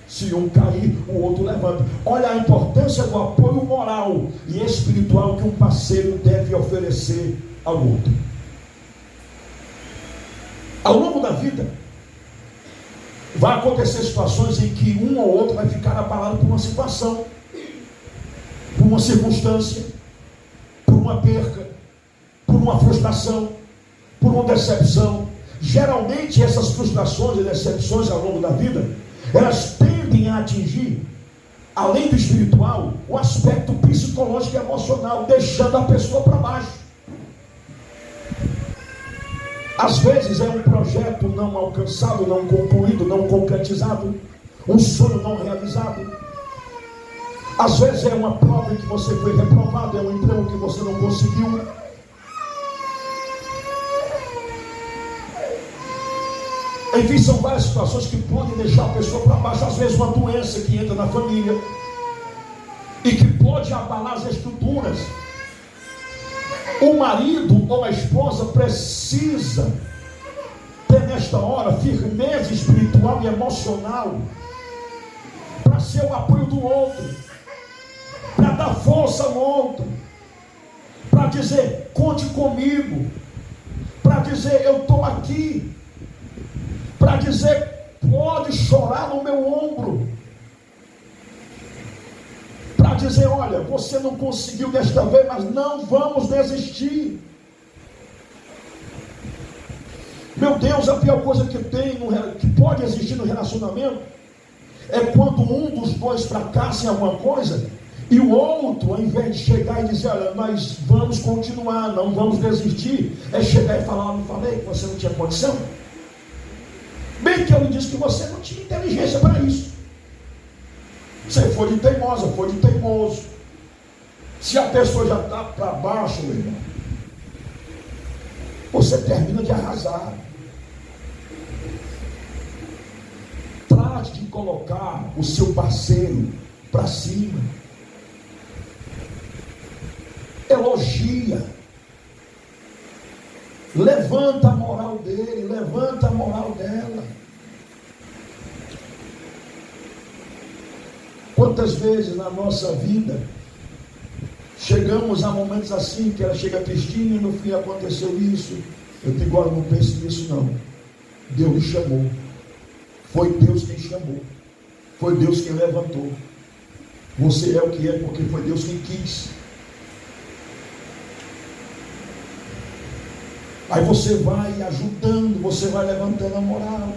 Se um cair, o outro levanta. Olha a importância do apoio moral e espiritual que um parceiro deve oferecer ao outro. Ao longo da vida, vai acontecer situações em que um ou outro vai ficar abalado por uma situação, por uma circunstância, por uma perca, por uma frustração, por uma decepção. Geralmente essas frustrações e decepções ao longo da vida, elas tendem a atingir, além do espiritual, o aspecto psicológico e emocional, deixando a pessoa para baixo. Às vezes é um projeto não alcançado, não concluído, não concretizado, um sonho não realizado. Às vezes é uma prova em que você foi reprovado, é um emprego que você não conseguiu. Enfim, são várias situações que podem deixar a pessoa para baixo. Às vezes uma doença que entra na família e que pode abalar as estruturas. O marido ou a esposa precisa ter nesta hora firmeza espiritual e emocional para ser o apoio do outro, para dar força ao outro, para dizer: conte comigo, para dizer: eu estou aqui, para dizer: pode chorar no meu ombro, para dizer: olha, você não conseguiu desta vez, mas não vamos desistir. Meu Deus, a pior coisa que que pode existir no relacionamento é quando um dos dois fracassa em alguma coisa e o outro, ao invés de chegar e dizer: olha, nós vamos continuar, não vamos desistir, é chegar e falar: não falei que você não tinha condição? Bem que eu lhe disse que você não tinha inteligência para isso. Você foi de teimosa, foi de teimoso. Se a pessoa já está para baixo, meu irmão, você termina de arrasar. Trate de colocar o seu parceiro para cima. Elogia. Levanta a moral dele, levanta a moral dela. Quantas vezes na nossa vida chegamos a momentos assim, que ela chega tristinha e no fim aconteceu isso. Eu digo: olha, não pense nisso não. Deus lhe chamou. Foi Deus quem chamou. Foi Deus quem levantou. Você é o que é porque foi Deus quem quis. Aí você vai ajudando, você vai levantando a moral.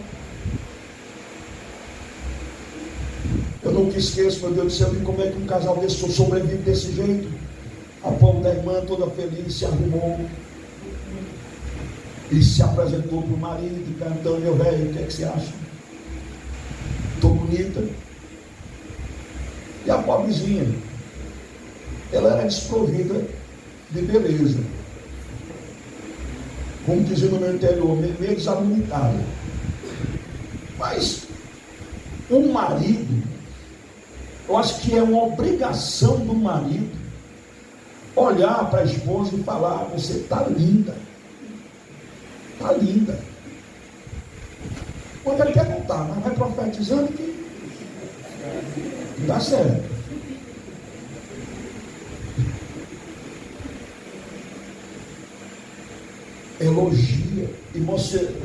Eu nunca esqueço, meu Deus do céu, como é que um casal desse sobrevive desse jeito. A pobre da irmã, toda feliz, se arrumou e se apresentou para o marido, cantando: meu velho, o que é que você acha? Estou bonita, E a pobrezinha, ela era desprovida de beleza. Como dizia no meu interior, meio desabilitada. Mas o marido, eu acho que é uma obrigação do marido olhar para a esposa e falar: você está linda. Está linda. Quando ele quer contar, mas vai profetizando que não dá certo. Elogia. E você,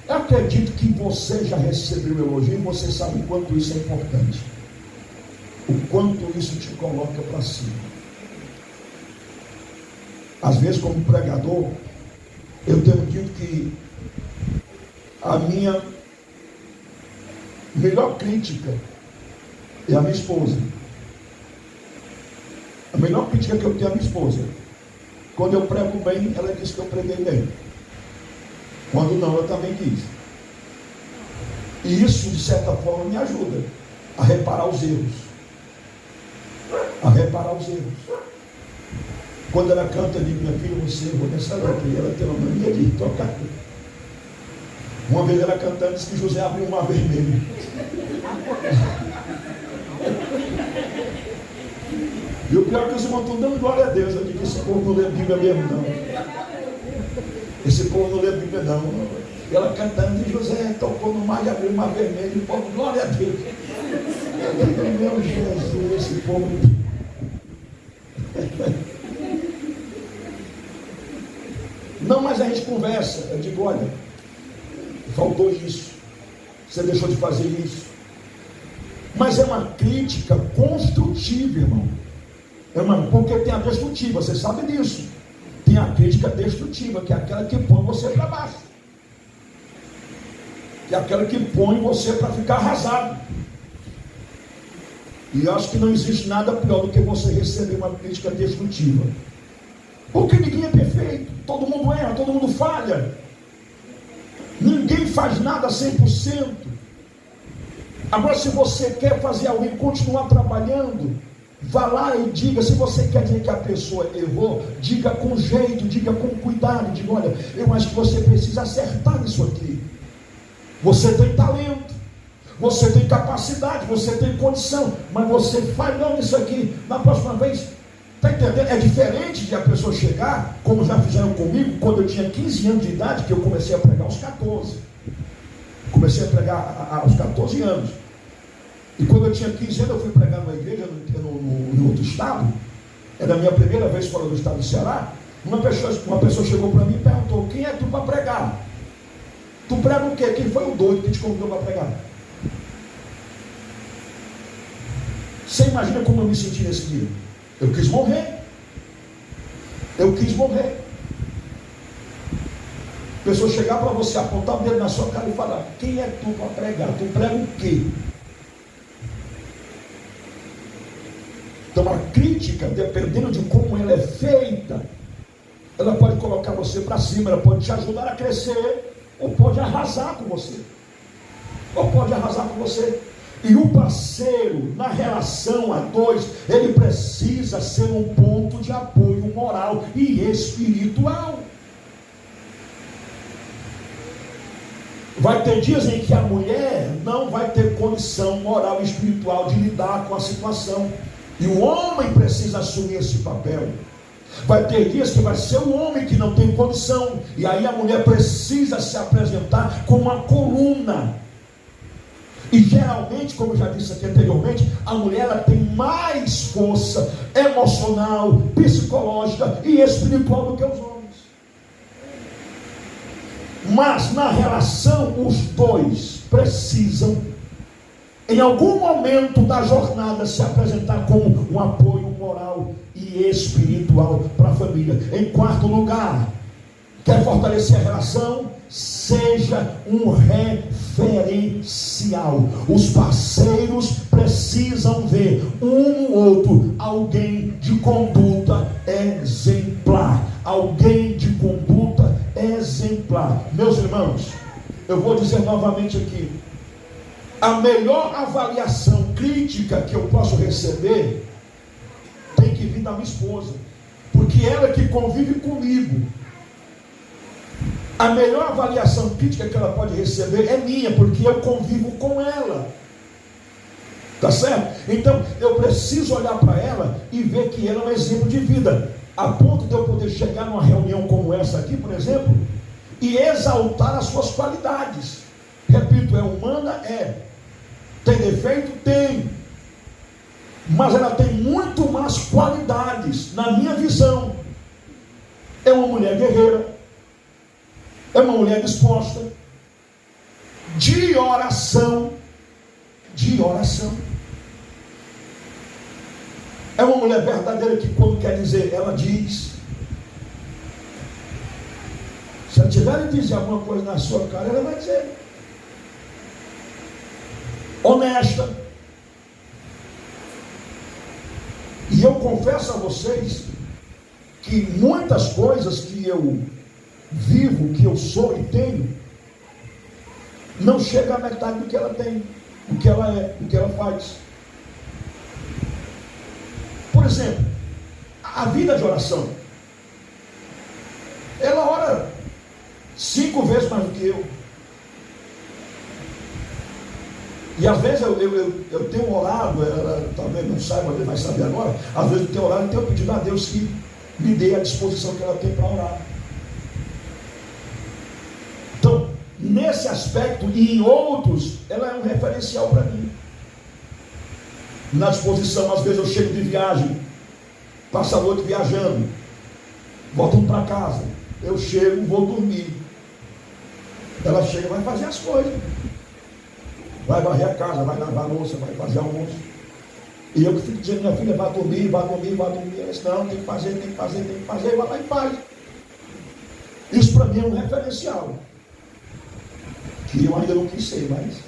eu acredito que você já recebeu elogio e você sabe o quanto isso é importante. O quanto isso te coloca para cima. Às vezes, como pregador, eu tenho dito que a minha melhor crítica é a minha esposa. A melhor crítica que eu tenho é a minha esposa. Quando eu prego bem, ela diz que eu preguei bem. Quando não, eu também diz. E isso, de certa forma, me ajuda a reparar os erros. A reparar os erros. Quando ela canta, eu digo: minha filha, você errou nessa letra. E ela tem uma mania de tocar. Uma vez ela cantando, disse que José abriu um mar vermelho. E o pior é que os irmãos estão dando glória a Deus. Eu digo: esse povo não lê Bíblia mesmo, não. Esse povo não lê Bíblia, não. E ela cantando, e José tocou no mar e abriu o mar vermelho. E o povo: glória a Deus. Eu digo: meu Jesus, esse povo. Não, mas a gente conversa. Eu digo: olha, faltou isso, você deixou de fazer isso. Mas é uma crítica construtiva, irmão. Porque tem a destrutiva, você sabe disso. Tem a crítica destrutiva, que é aquela que põe você para baixo, que é aquela que põe você para ficar arrasado. E eu acho que não existe nada pior do que você receber uma crítica destrutiva. Porque ninguém é perfeito, todo mundo erra, todo mundo falha. Ninguém faz nada 100%. Agora, se você quer fazer algo e continuar trabalhando, vá lá e diga. Se você quer dizer que a pessoa errou, diga com jeito, diga com cuidado, diga: olha, eu acho que você precisa acertar nisso aqui. Você tem talento, você tem capacidade, você tem condição, mas você falhou nisso aqui. Na próxima vez, está entendendo? É diferente de a pessoa chegar, como já fizeram comigo, quando eu tinha 15 anos de idade, que eu comecei a pregar aos 14. Comecei a pregar aos 14 anos. E quando eu tinha 15 anos, eu fui pregar numa igreja no outro estado. Era a minha primeira vez fora do estado do Ceará. Uma pessoa chegou para mim e perguntou: quem é tu para pregar? Tu prega o quê? Quem foi o doido que te convidou para pregar? Você imagina como eu me senti nesse dia? Eu quis morrer. Eu quis morrer. A pessoa chegar para você, apontar o dedo na sua cara e falar: quem é tu para pregar? Tu prega o quê? Então a crítica, dependendo de como ela é feita, ela pode colocar você para cima, ela pode te ajudar a crescer, ou pode arrasar com você. Ou pode arrasar com você. E o parceiro, na relação a dois, ele precisa ser um ponto de apoio moral e espiritual. Vai ter dias em que a mulher não vai ter condição moral e espiritual de lidar com a situação. E o homem precisa assumir esse papel. Vai ter dias que vai ser o homem que não tem condição. E aí a mulher precisa se apresentar como uma coluna. E geralmente, como eu já disse aqui anteriormente, a mulher ela tem mais força emocional, psicológica e espiritual do que os homens. Mas na relação, os dois precisam, em algum momento da jornada, se apresentar como um apoio moral e espiritual para a família. Em quarto lugar, quer fortalecer a relação? Seja um referencial. Os parceiros precisam ver um no outro alguém de conduta exemplar. Alguém de conduta exemplar. Meus irmãos, eu vou dizer novamente aqui: a melhor avaliação crítica que eu posso receber tem que vir da minha esposa, porque ela que convive comigo. A melhor avaliação crítica que ela pode receber é minha, porque eu convivo com ela. Tá certo? Então eu preciso olhar para ela e ver que ela é um exemplo de vida, a ponto de eu poder chegar numa reunião como essa aqui, por exemplo, e exaltar as suas qualidades. Repito, é humana? É. Tem defeito? Tem. Mas ela tem muito mais qualidades, na minha visão. É uma mulher guerreira, é uma mulher disposta, de oração, é uma mulher verdadeira que quando quer dizer, ela diz. Se ela tiver de dizer alguma coisa na sua cara, ela vai dizer. Honesta. E eu confesso a vocês que muitas coisas que eu vivo, que eu sou e tenho, não chega à metade do que ela tem, do que ela é, do que ela faz. Por exemplo, a vida de oração, ela ora 5 vezes mais do que eu. E às vezes eu tenho orado, ela talvez não saiba, ele vai saber agora. Às vezes eu tenho orado e tenho pedido a Deus que me dê a disposição que ela tem para orar. Então, nesse aspecto e em outros, ela é um referencial para mim. Na disposição, às vezes eu chego de viagem, passo a noite viajando, voltando para casa, eu chego, vou dormir. Ela chega e vai fazer as coisas. Vai varrer a casa, vai lavar a louça, vai fazer almoço. E eu que fico dizendo, minha filha, vai dormir. Ela diz, não, tem que fazer, vai lá e faz. Isso para mim é um referencial. Que eu ainda não quis ser, mas...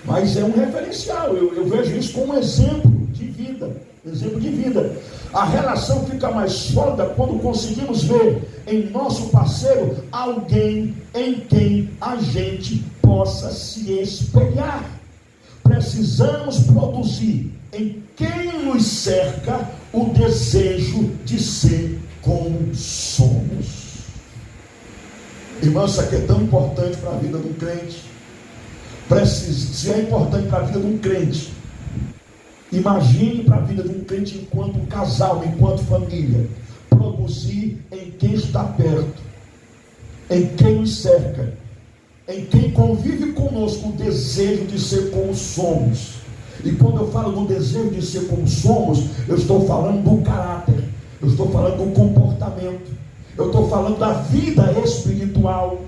mas é um referencial. Eu vejo isso como um exemplo de vida. A relação fica mais sólida quando conseguimos ver em nosso parceiro alguém em quem a gente possa se espelhar. Precisamos produzir em quem nos cerca o desejo de ser como somos. Irmão, isso aqui é tão importante para a vida de um crente. Se é importante para a vida de um crente, imagine para a vida de um crente enquanto casal, enquanto família. Produzir em quem está perto, em quem nos cerca, em quem convive conosco o desejo de ser como somos. E quando eu falo do desejo de ser como somos, eu estou falando do caráter, eu estou falando do comportamento, eu estou falando da vida espiritual.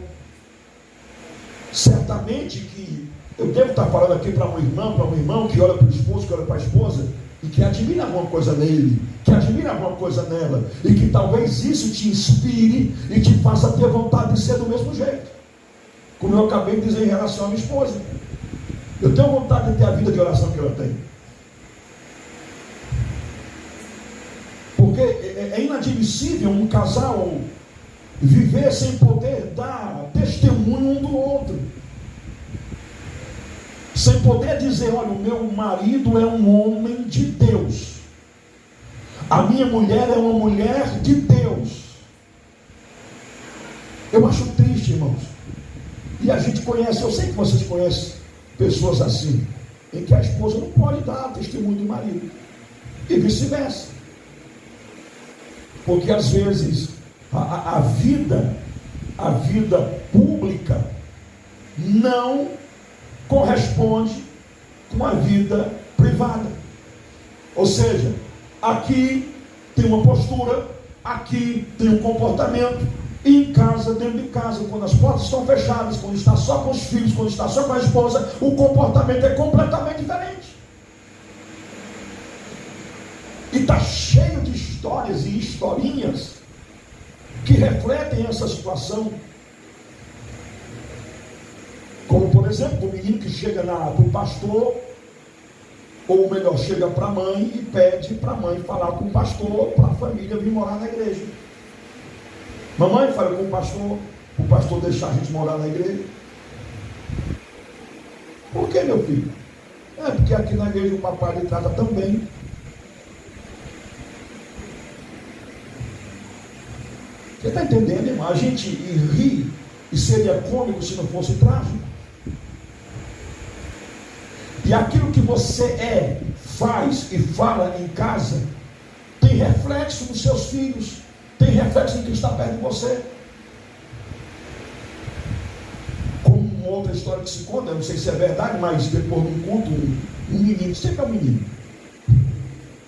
Certamente que eu devo estar falando aqui para um irmão que olha para o esposo, que olha para a esposa e que admira alguma coisa nele, que admira alguma coisa nela, e que talvez isso te inspire e te faça ter vontade de ser do mesmo jeito, como eu acabei de dizer em relação à minha esposa. Eu tenho vontade de ter a vida de oração que ela tem, porque é inadmissível um casal viver sem poder dar testemunho um do outro, sem poder dizer, olha, o meu marido é um homem de Deus, a minha mulher é uma mulher de Deus. Eu acho triste, irmãos. E a gente conhece, eu sei que vocês conhecem pessoas assim, em que a esposa não pode dar testemunho do marido, e vice-versa, porque às vezes a vida pública não corresponde com a vida privada. Ou seja, aqui tem uma postura, aqui tem um comportamento, e em casa, dentro de casa, quando as portas estão fechadas, quando está só com os filhos, quando está só com a esposa, o comportamento é completamente diferente. E está cheio de histórias e historinhas que refletem essa situação. Como por exemplo, o menino que chega para o pastor, ou melhor, chega para a mãe e pede para a mãe falar com o pastor, para a família vir morar na igreja. Mamãe fala com o pastor deixar a gente morar na igreja. Por que, meu filho? É porque aqui na igreja o papai lhe trata tão bem. Você está entendendo, irmão? A gente ri e seria cômico se não fosse trágico. E aquilo que você é, faz e fala em casa tem reflexo nos seus filhos, tem reflexo em quem está perto de você. Como uma outra história que se conta, eu não sei se é verdade, mas depois de um culto, um menino, sempre é um menino.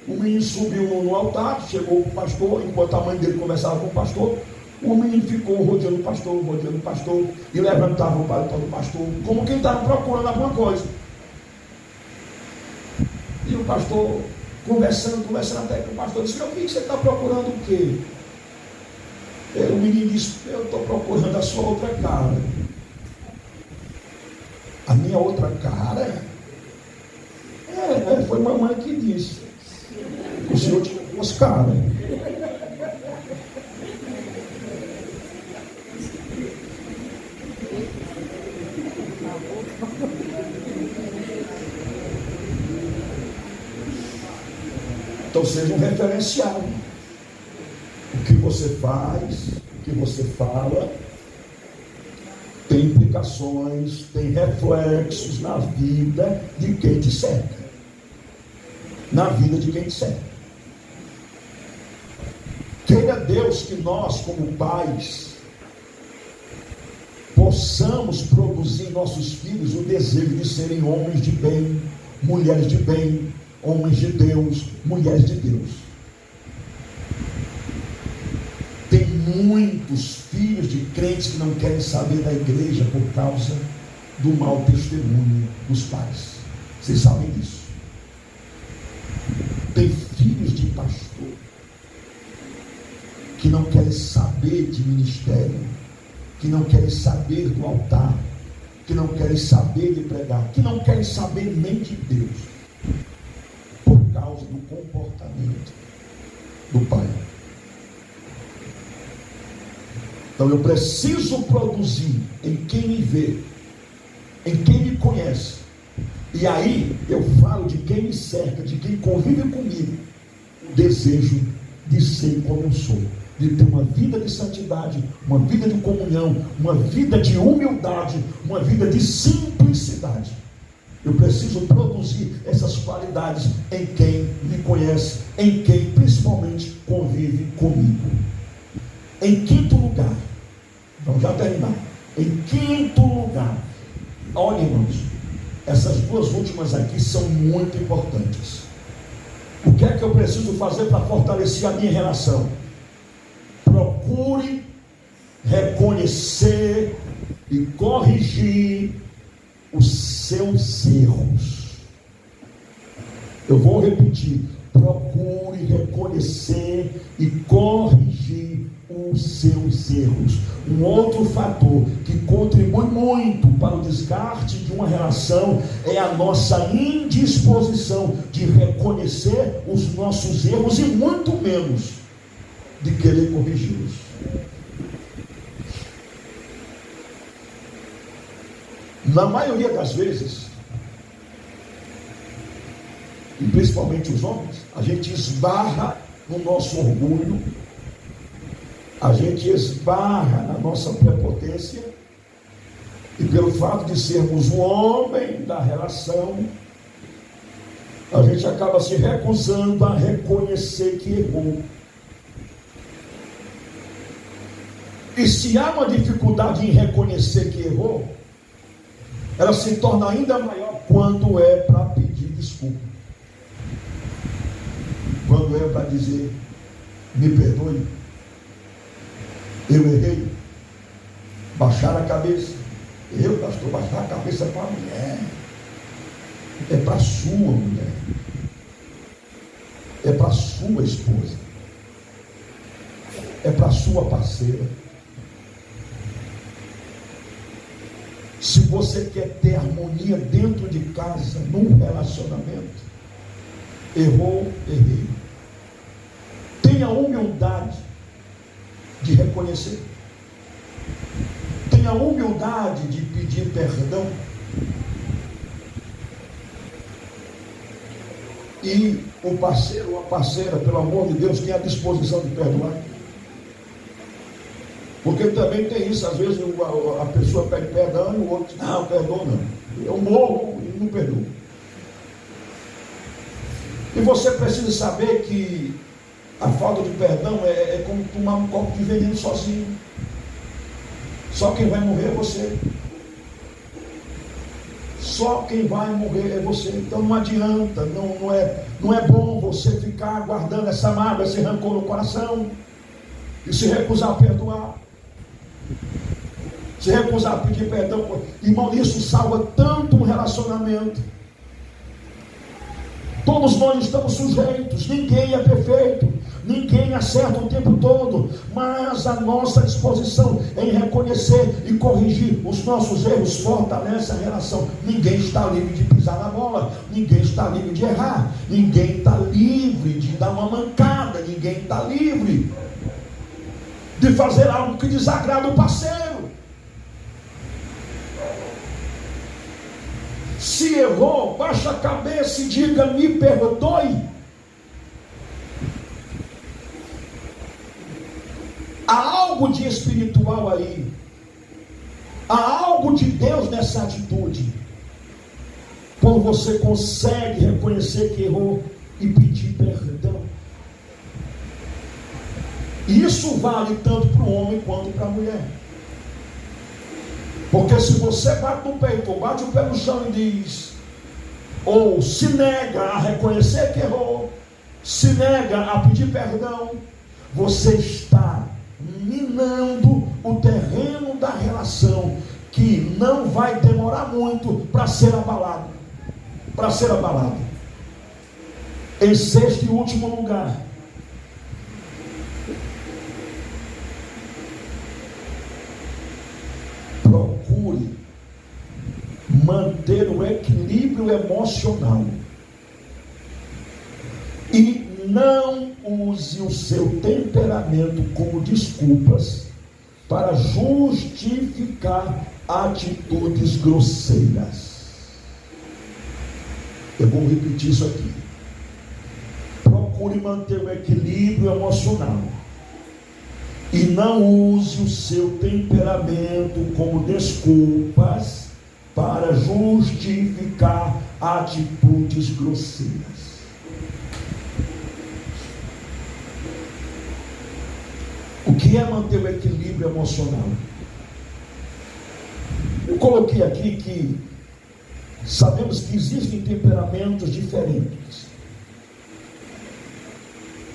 O menino subiu no altar, chegou o pastor, enquanto a mãe dele conversava com o pastor, o menino ficou rodeando o pastor, e levantava o paletó do pastor, como quem estava procurando alguma coisa. E o pastor, conversando até que o pastor disse: meu filho, você está procurando o quê? O menino disse: eu estou procurando a sua outra cara. A minha outra cara? Foi mamãe que disse. O senhor tinha duas caras. Então seja um referencial. O que você faz, o que você fala, tem implicações, tem reflexos na vida de quem te cerca. Na vida de quem te cerca. Queira Deus que nós, como pais, possamos produzir em nossos filhos o desejo de serem homens de bem, mulheres de bem, homens de Deus, mulheres de Deus. Tem muitos filhos de crentes que não querem saber da igreja por causa do mau testemunho dos pais. Vocês sabem disso. Tem filhos de pastor que não querem saber de ministério, que não querem saber do altar, que não querem saber de pregar, que não querem saber nem de Deus, por causa do comportamento do pai. Então eu preciso produzir em quem me vê, em quem me conhece. E aí eu falo de quem me cerca, de quem convive comigo, o desejo de ser como eu sou, de ter uma vida de santidade, uma vida de comunhão, uma vida de humildade, uma vida de simplicidade. Eu preciso produzir essas qualidades em quem me conhece, em quem principalmente convive comigo. Em quinto lugar, vamos já terminar. Em quinto lugar, olha, irmãos, essas duas últimas aqui são muito importantes. O que é que eu preciso fazer para fortalecer a minha relação? Procure reconhecer e corrigir os seus erros. Eu vou repetir: procure reconhecer e corrigir os seus erros. Um outro fator que contribui muito para o desgaste de uma relação é a nossa indisposição de reconhecer os nossos erros e muito menos de querer corrigi-los. Na maioria das vezes, e principalmente os homens, a gente esbarra no nosso orgulho, a gente esbarra na nossa prepotência, e pelo fato de sermos o homem da relação, a gente acaba se recusando a reconhecer que errou. E se há uma dificuldade em reconhecer que errou, ela se torna ainda maior quando é para pedir desculpa. Quando é para dizer: me perdoe, eu errei. Baixar a cabeça. Eu, pastor, baixar a cabeça para a mulher. É para a sua mulher. É para a sua esposa. É para a sua parceira. Se você quer ter harmonia dentro de casa, num relacionamento, errou, errei. Tenha humildade de reconhecer. Tenha humildade de pedir perdão. e o parceiro ou a parceira, pelo amor de Deus, tem a disposição de perdoar. Porque também tem isso, às vezes a pessoa pede perdão e o outro diz, não, perdoa não. Eu morro e não perdoo. E você precisa saber que a falta de perdão é como tomar um copo de veneno sozinho. Só quem vai morrer é você. Só quem vai morrer é você. Então não adianta, não é bom você ficar guardando essa mágoa, esse rancor no coração e se recusar a perdoar. Se recusar a pedir perdão, irmão, isso salva tanto um relacionamento. Todos nós estamos sujeitos, ninguém é perfeito, ninguém acerta o tempo todo, mas a nossa disposição em reconhecer e corrigir os nossos erros fortalece a relação. Ninguém está livre de pisar na bola, ninguém está livre de errar, ninguém está livre de dar uma mancada, ninguém está livre de fazer algo que desagrada o parceiro. Se errou, baixa a cabeça e diga, me perdoe. Há algo de espiritual aí. Há algo de Deus nessa atitude. Quando você consegue reconhecer que errou e pedir perdão. E isso vale tanto para o homem quanto para a mulher. Porque se você bate no peito, ou bate o pé no chão e diz, ou se nega a reconhecer que errou, se nega a pedir perdão, você está minando o terreno da relação, que não vai demorar muito para ser abalado. Para ser abalado. Em sexto e último lugar, procure manter o equilíbrio emocional e não use o seu temperamento como desculpas para justificar atitudes grosseiras. Eu vou repetir isso aqui. Procure manter o equilíbrio emocional e não use o seu temperamento como desculpas para justificar atitudes grosseiras. O que é manter o equilíbrio emocional? Eu coloquei aqui que sabemos que existem temperamentos diferentes.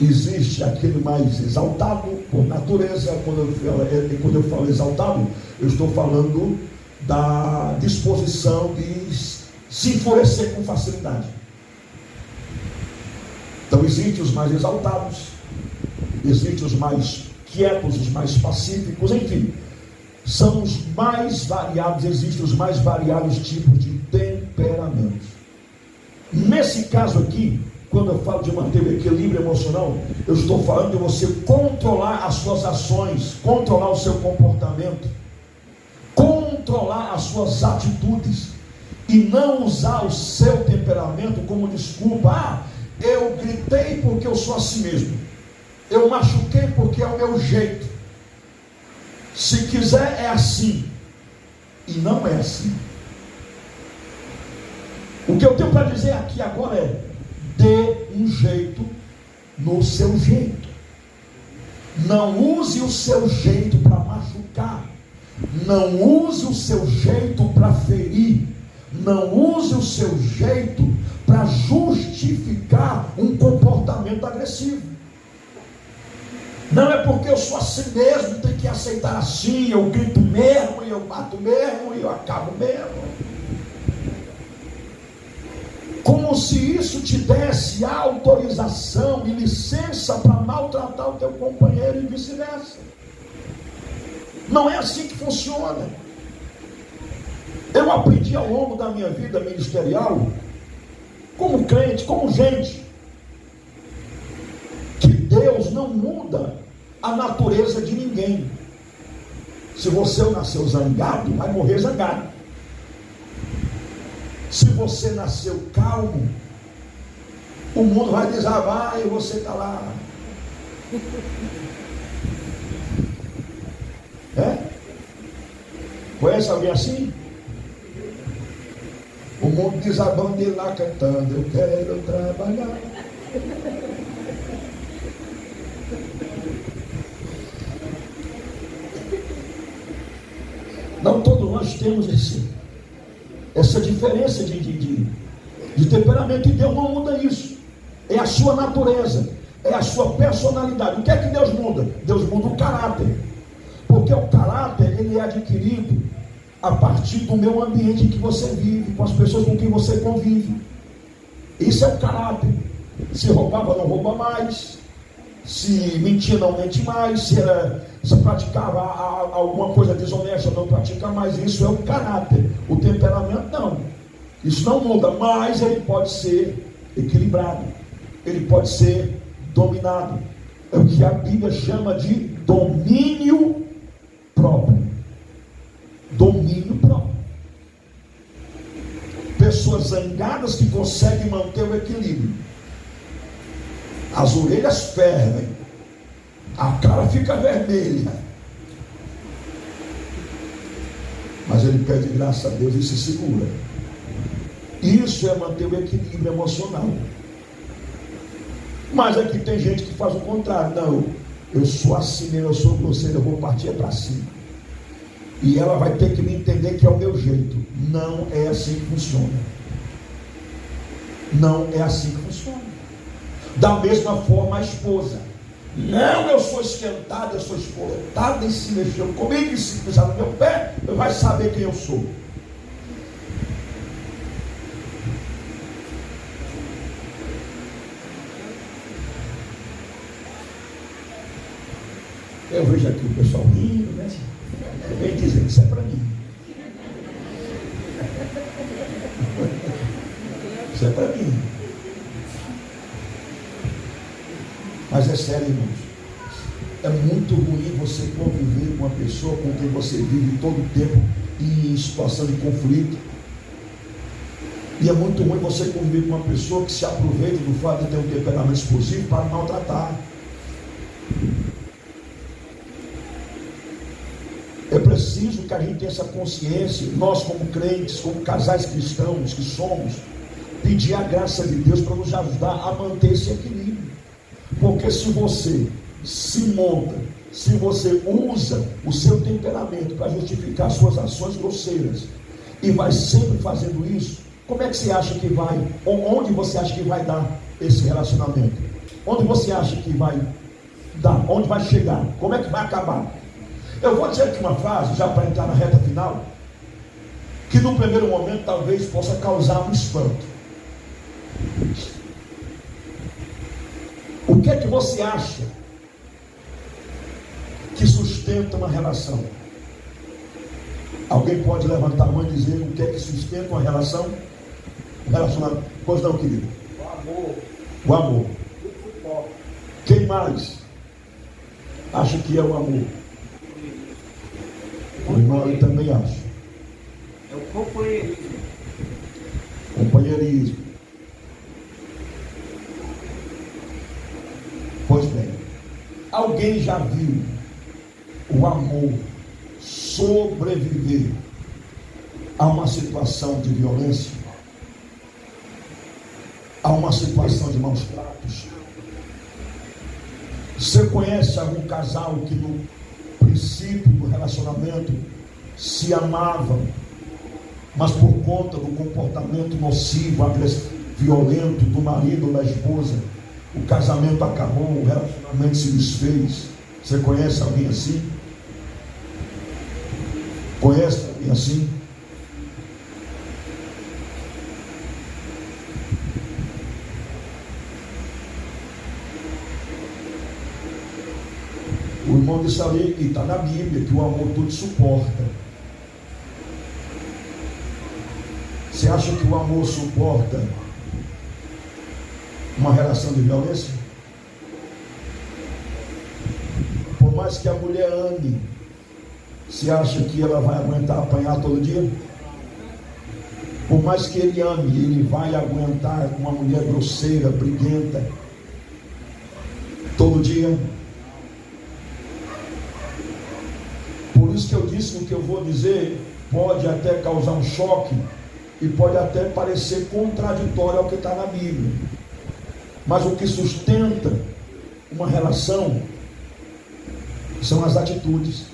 Existe aquele mais exaltado por natureza. Quando eu falo exaltado, eu estou falando da disposição de se enfurecer com facilidade. Então existem os mais exaltados, existem os mais quietos, os mais pacíficos, enfim, são os mais variados, existem os mais variados tipos de temperamentos. Nesse caso aqui, quando eu falo de manter o equilíbrio emocional, eu estou falando de você controlar as suas ações, controlar o seu comportamento, controlar as suas atitudes e não usar o seu temperamento como desculpa. Eu gritei porque eu sou assim mesmo, eu machuquei porque é o meu jeito, se quiser é assim, e não é assim. O que eu tenho para dizer aqui agora é: dê um jeito no seu jeito. Não use o seu jeito para machucar. Não use o seu jeito para ferir. Não use o seu jeito para justificar um comportamento agressivo. Não é porque eu sou assim mesmo, tem que aceitar assim, eu grito mesmo, e eu bato mesmo, e eu acabo mesmo. Como se isso te desse autorização e licença para maltratar o teu companheiro e vice-versa. Não é assim que funciona. Eu aprendi ao longo da minha vida ministerial, como crente, como gente, que Deus não muda a natureza de ninguém. Se você nasceu zangado, vai morrer zangado. Se você nasceu calmo, O mundo vai desabar e você está lá. É? Conhece alguém assim? O mundo desabando e lá cantando, eu quero trabalhar. Não todos nós temos essa diferença de temperamento, e Deus não muda isso. É a sua natureza, é a sua personalidade. O que é que Deus muda? Deus muda o caráter, porque o caráter ele é adquirido a partir do meio ambiente em que você vive, com as pessoas com quem você convive. Isso é o caráter. Se roubava, não rouba mais. Se mentia, não mente mais. Se praticava alguma coisa desonesta, não pratica mais. Isso é o caráter. O temperamento não. Isso não muda, mas ele pode ser equilibrado. Ele pode ser dominado. É o que a Bíblia chama de domínio próprio. Domínio próprio. Pessoas zangadas que conseguem manter o equilíbrio. As orelhas fervem, a cara fica vermelha, mas ele pede graça a Deus e se segura. Isso é manter o equilíbrio emocional. Mas aqui tem gente que faz o contrário. Não, eu sou assim mesmo, eu sou grosseiro, eu vou partir para cima. E ela vai ter que me entender que é o meu jeito. Não é assim que funciona. Não é assim que funciona. Da mesma forma a esposa. Não, eu sou esquentada, eu sou espoletada e se mexeu comigo, e se pisar no meu pé, vai saber quem eu sou. Eu vejo aqui o pessoal rindo, né? Vem dizendo, isso é para mim. Isso é para mim. Mas é sério, irmãos. É muito ruim você conviver com uma pessoa com quem você vive todo o tempo em situação de conflito. E é muito ruim você conviver com uma pessoa que se aproveita do fato de ter um temperamento explosivo para maltratar. É preciso que a gente tenha essa consciência, nós como crentes, como casais cristãos que somos, pedir a graça de Deus para nos ajudar a manter esse equilíbrio. Porque se você se monta, se você usa o seu temperamento para justificar suas ações grosseiras e vai sempre fazendo isso, como é que você acha que vai, ou onde você acha que vai dar esse relacionamento? Onde você acha que vai dar? Onde vai chegar? Como é que vai acabar? Eu vou dizer aqui uma frase, já para entrar na reta final, que no primeiro momento talvez possa causar um espanto. O que é que você acha que sustenta uma relação? Alguém pode levantar a mão e dizer o que é que sustenta uma relação? Um relacionamento? Pois não, querido? O amor. O amor. Quem mais acha que é o amor? O irmão eu também acha. É o companheirismo. Companheirismo. Pois bem, alguém já viu o amor sobreviver a uma situação de violência? A uma situação de maus tratos? Você conhece algum casal que no princípio do relacionamento se amavam, mas por conta do comportamento nocivo, violento do marido ou da esposa, o casamento acabou, o relacionamento se desfez? Você conhece alguém assim? Conhece alguém assim? O irmão disse ali, e está na Bíblia, que o amor tudo suporta. Você acha que o amor suporta uma relação de violência? Por mais que a mulher ame, você acha que ela vai aguentar apanhar todo dia? Por mais que ele ame, ele vai aguentar uma mulher grosseira, briguenta, todo dia. Por isso que eu disse que o que eu vou dizer pode até causar um choque e pode até parecer contraditório ao que está na Bíblia. Mas o que sustenta uma relação são as atitudes.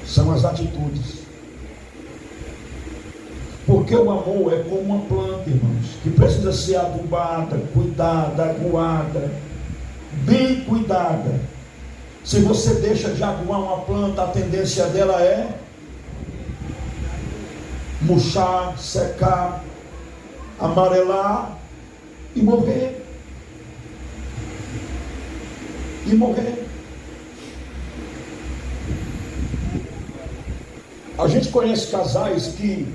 São as atitudes. Porque o amor é como uma planta, irmãos, que precisa ser adubada, cuidada, aguada, bem cuidada. Se você deixa de aguar uma planta, a tendência dela é murchar, secar, amarelar e morrer. E morrer. A gente conhece casais que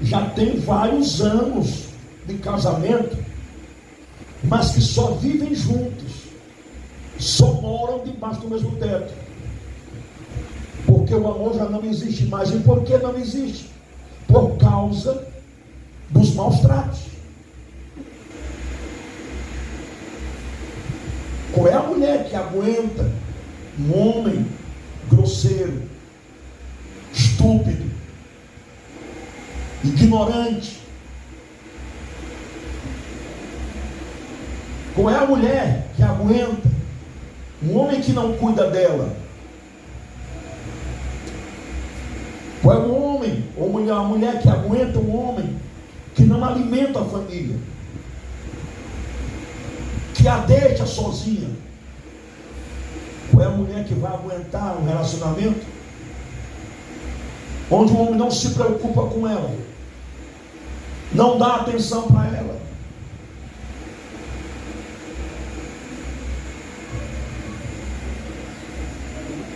já tem vários anos de casamento, mas que só vivem juntos, só moram debaixo do mesmo teto, porque o amor já não existe mais. E por que não existe? Por causa dos maus tratos. Qual é a mulher que aguenta um homem grosseiro, estúpido, ignorante? Qual é a mulher que aguenta um homem que não cuida dela? Qual é o homem ou mulher, a mulher que aguenta um homem que não alimenta a família, que a deixa sozinha? Qual é a mulher que vai aguentar um relacionamento onde o homem não se preocupa com ela, não dá atenção para ela?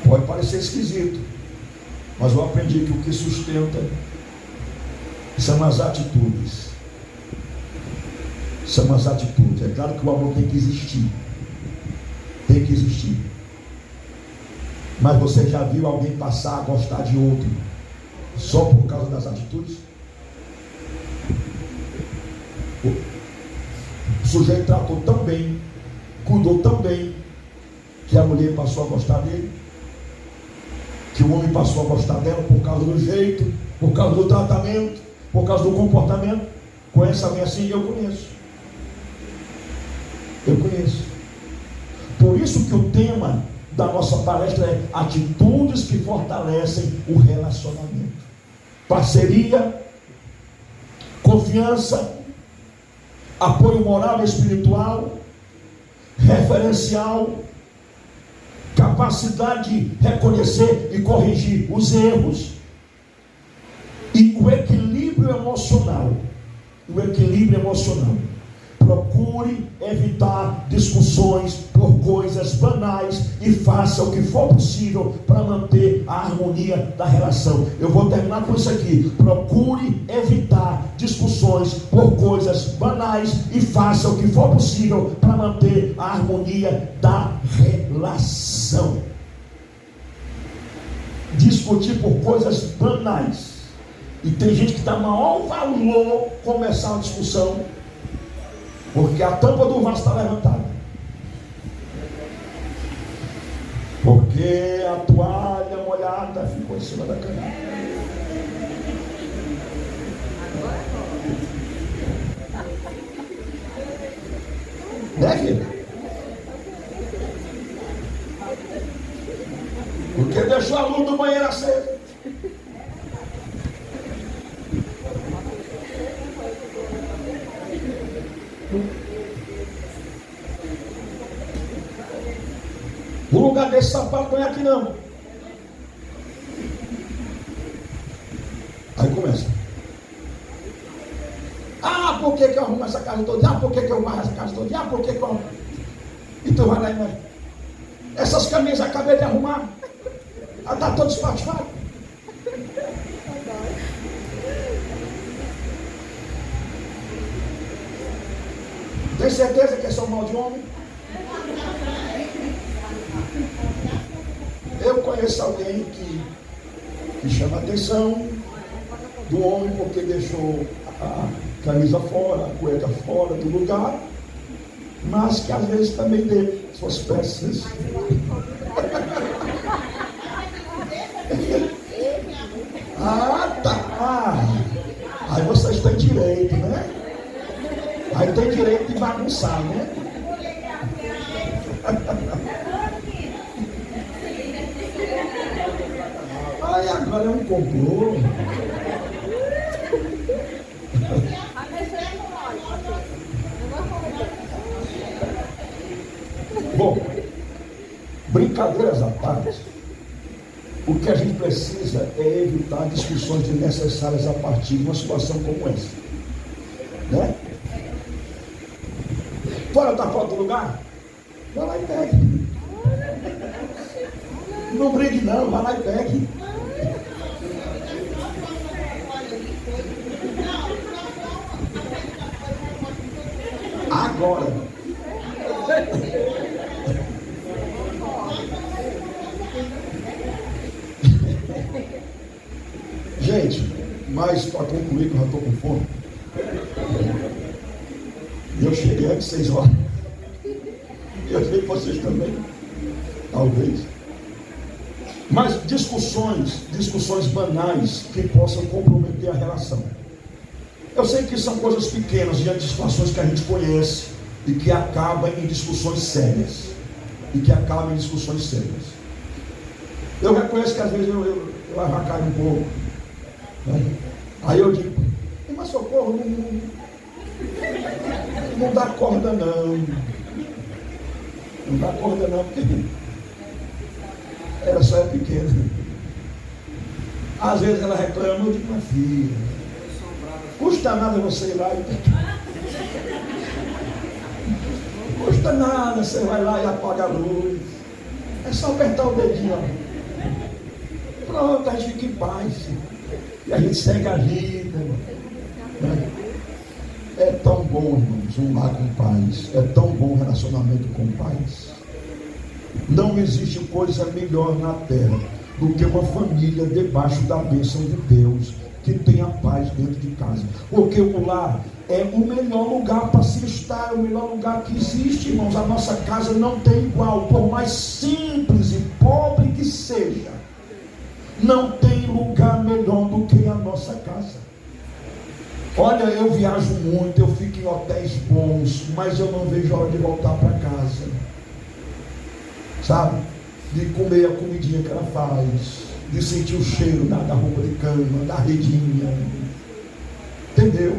Pode parecer esquisito, mas eu aprendi que o que sustenta são as atitudes. São as atitudes. É claro que o amor tem que existir. Tem que existir. Mas você já viu alguém passar a gostar de outro só por causa das atitudes? O sujeito tratou tão bem, cuidou tão bem, que a mulher passou a gostar dele, que o homem passou a gostar dela por causa do jeito, por causa do tratamento, por causa do comportamento. Conhece alguém assim? Eu conheço. Eu conheço. Por isso que o tema da nossa palestra é atitudes que fortalecem o relacionamento. Parceria, confiança, apoio moral e espiritual, referencial, capacidade de reconhecer e corrigir os erros, e o equilíbrio emocional. O equilíbrio emocional. Procure evitar discussões por coisas banais e faça o que for possível para manter a harmonia da relação. Eu vou terminar com isso aqui. Procure evitar discussões por coisas banais e faça o que for possível para manter a harmonia da relação. Discutir por coisas banais. E tem gente que dá maior valor começar uma discussão porque a tampa do vaso está levantada, porque a toalha molhada ficou em cima da cama. Né, filho? Porque deixou a luz do banheiro acesa. O lugar desse sapato não é aqui não. Aí começa. Ah, por que eu arrumo essa casa toda? Ah, por que eu varro essa casa toda? Ah, por que eu... E tu vai lá e vai. Essas camisas acabei de arrumar. Ela está toda espatifada. Tem certeza que é só mal de homem? Eu conheço alguém que que chama a atenção do homem porque deixou a camisa fora, a cueca fora do lugar, mas que às vezes também dê suas peças. Ah, tá. Aí vocês têm direito, né? Aí tem direito de bagunçar, né? Aí agora é um complô. Bom, brincadeiras à parte, o que a gente precisa é evitar discussões desnecessárias a partir de uma situação como essa, né? Fora da foto do lugar, vai lá e pegue. Não brigue não, vai lá e pegue. Agora. Gente, mas para concluir que eu já estou com fome. Eu cheguei às 6 horas. Eu sei que vocês também. Talvez. Mas discussões banais que possam comprometer a relação. Eu sei que são coisas pequenas diante de situações que a gente conhece e que acabam em discussões sérias. Eu reconheço que às vezes eu arracaio um pouco, né? Aí eu digo, mas socorro, não dá corda não. Não dá corda não, porque ela só é pequena. Às vezes ela reclama, eu digo, minha filha, custa nada você ir lá e custa nada, você vai lá e apaga a luz. É só apertar o dedinho, ó. Pronto, a gente fica em paz. E a gente segue a vida, né? É tão bom, irmãos, um lar com paz. É tão bom um relacionamento com paz. Não existe coisa melhor na terra do que uma família debaixo da bênção de Deus, que tenha paz dentro de casa. Porque o lar é o melhor lugar para se estar, é o melhor lugar que existe, irmãos. A nossa casa não tem igual, por mais simples e pobre que seja, não tem lugar melhor do que a nossa casa. Olha, eu viajo muito, eu fico em hotéis bons, mas eu não vejo a hora de voltar para casa, sabe? De comer a comidinha que ela faz, de sentir o cheiro da roupa de cama, da redinha, entendeu?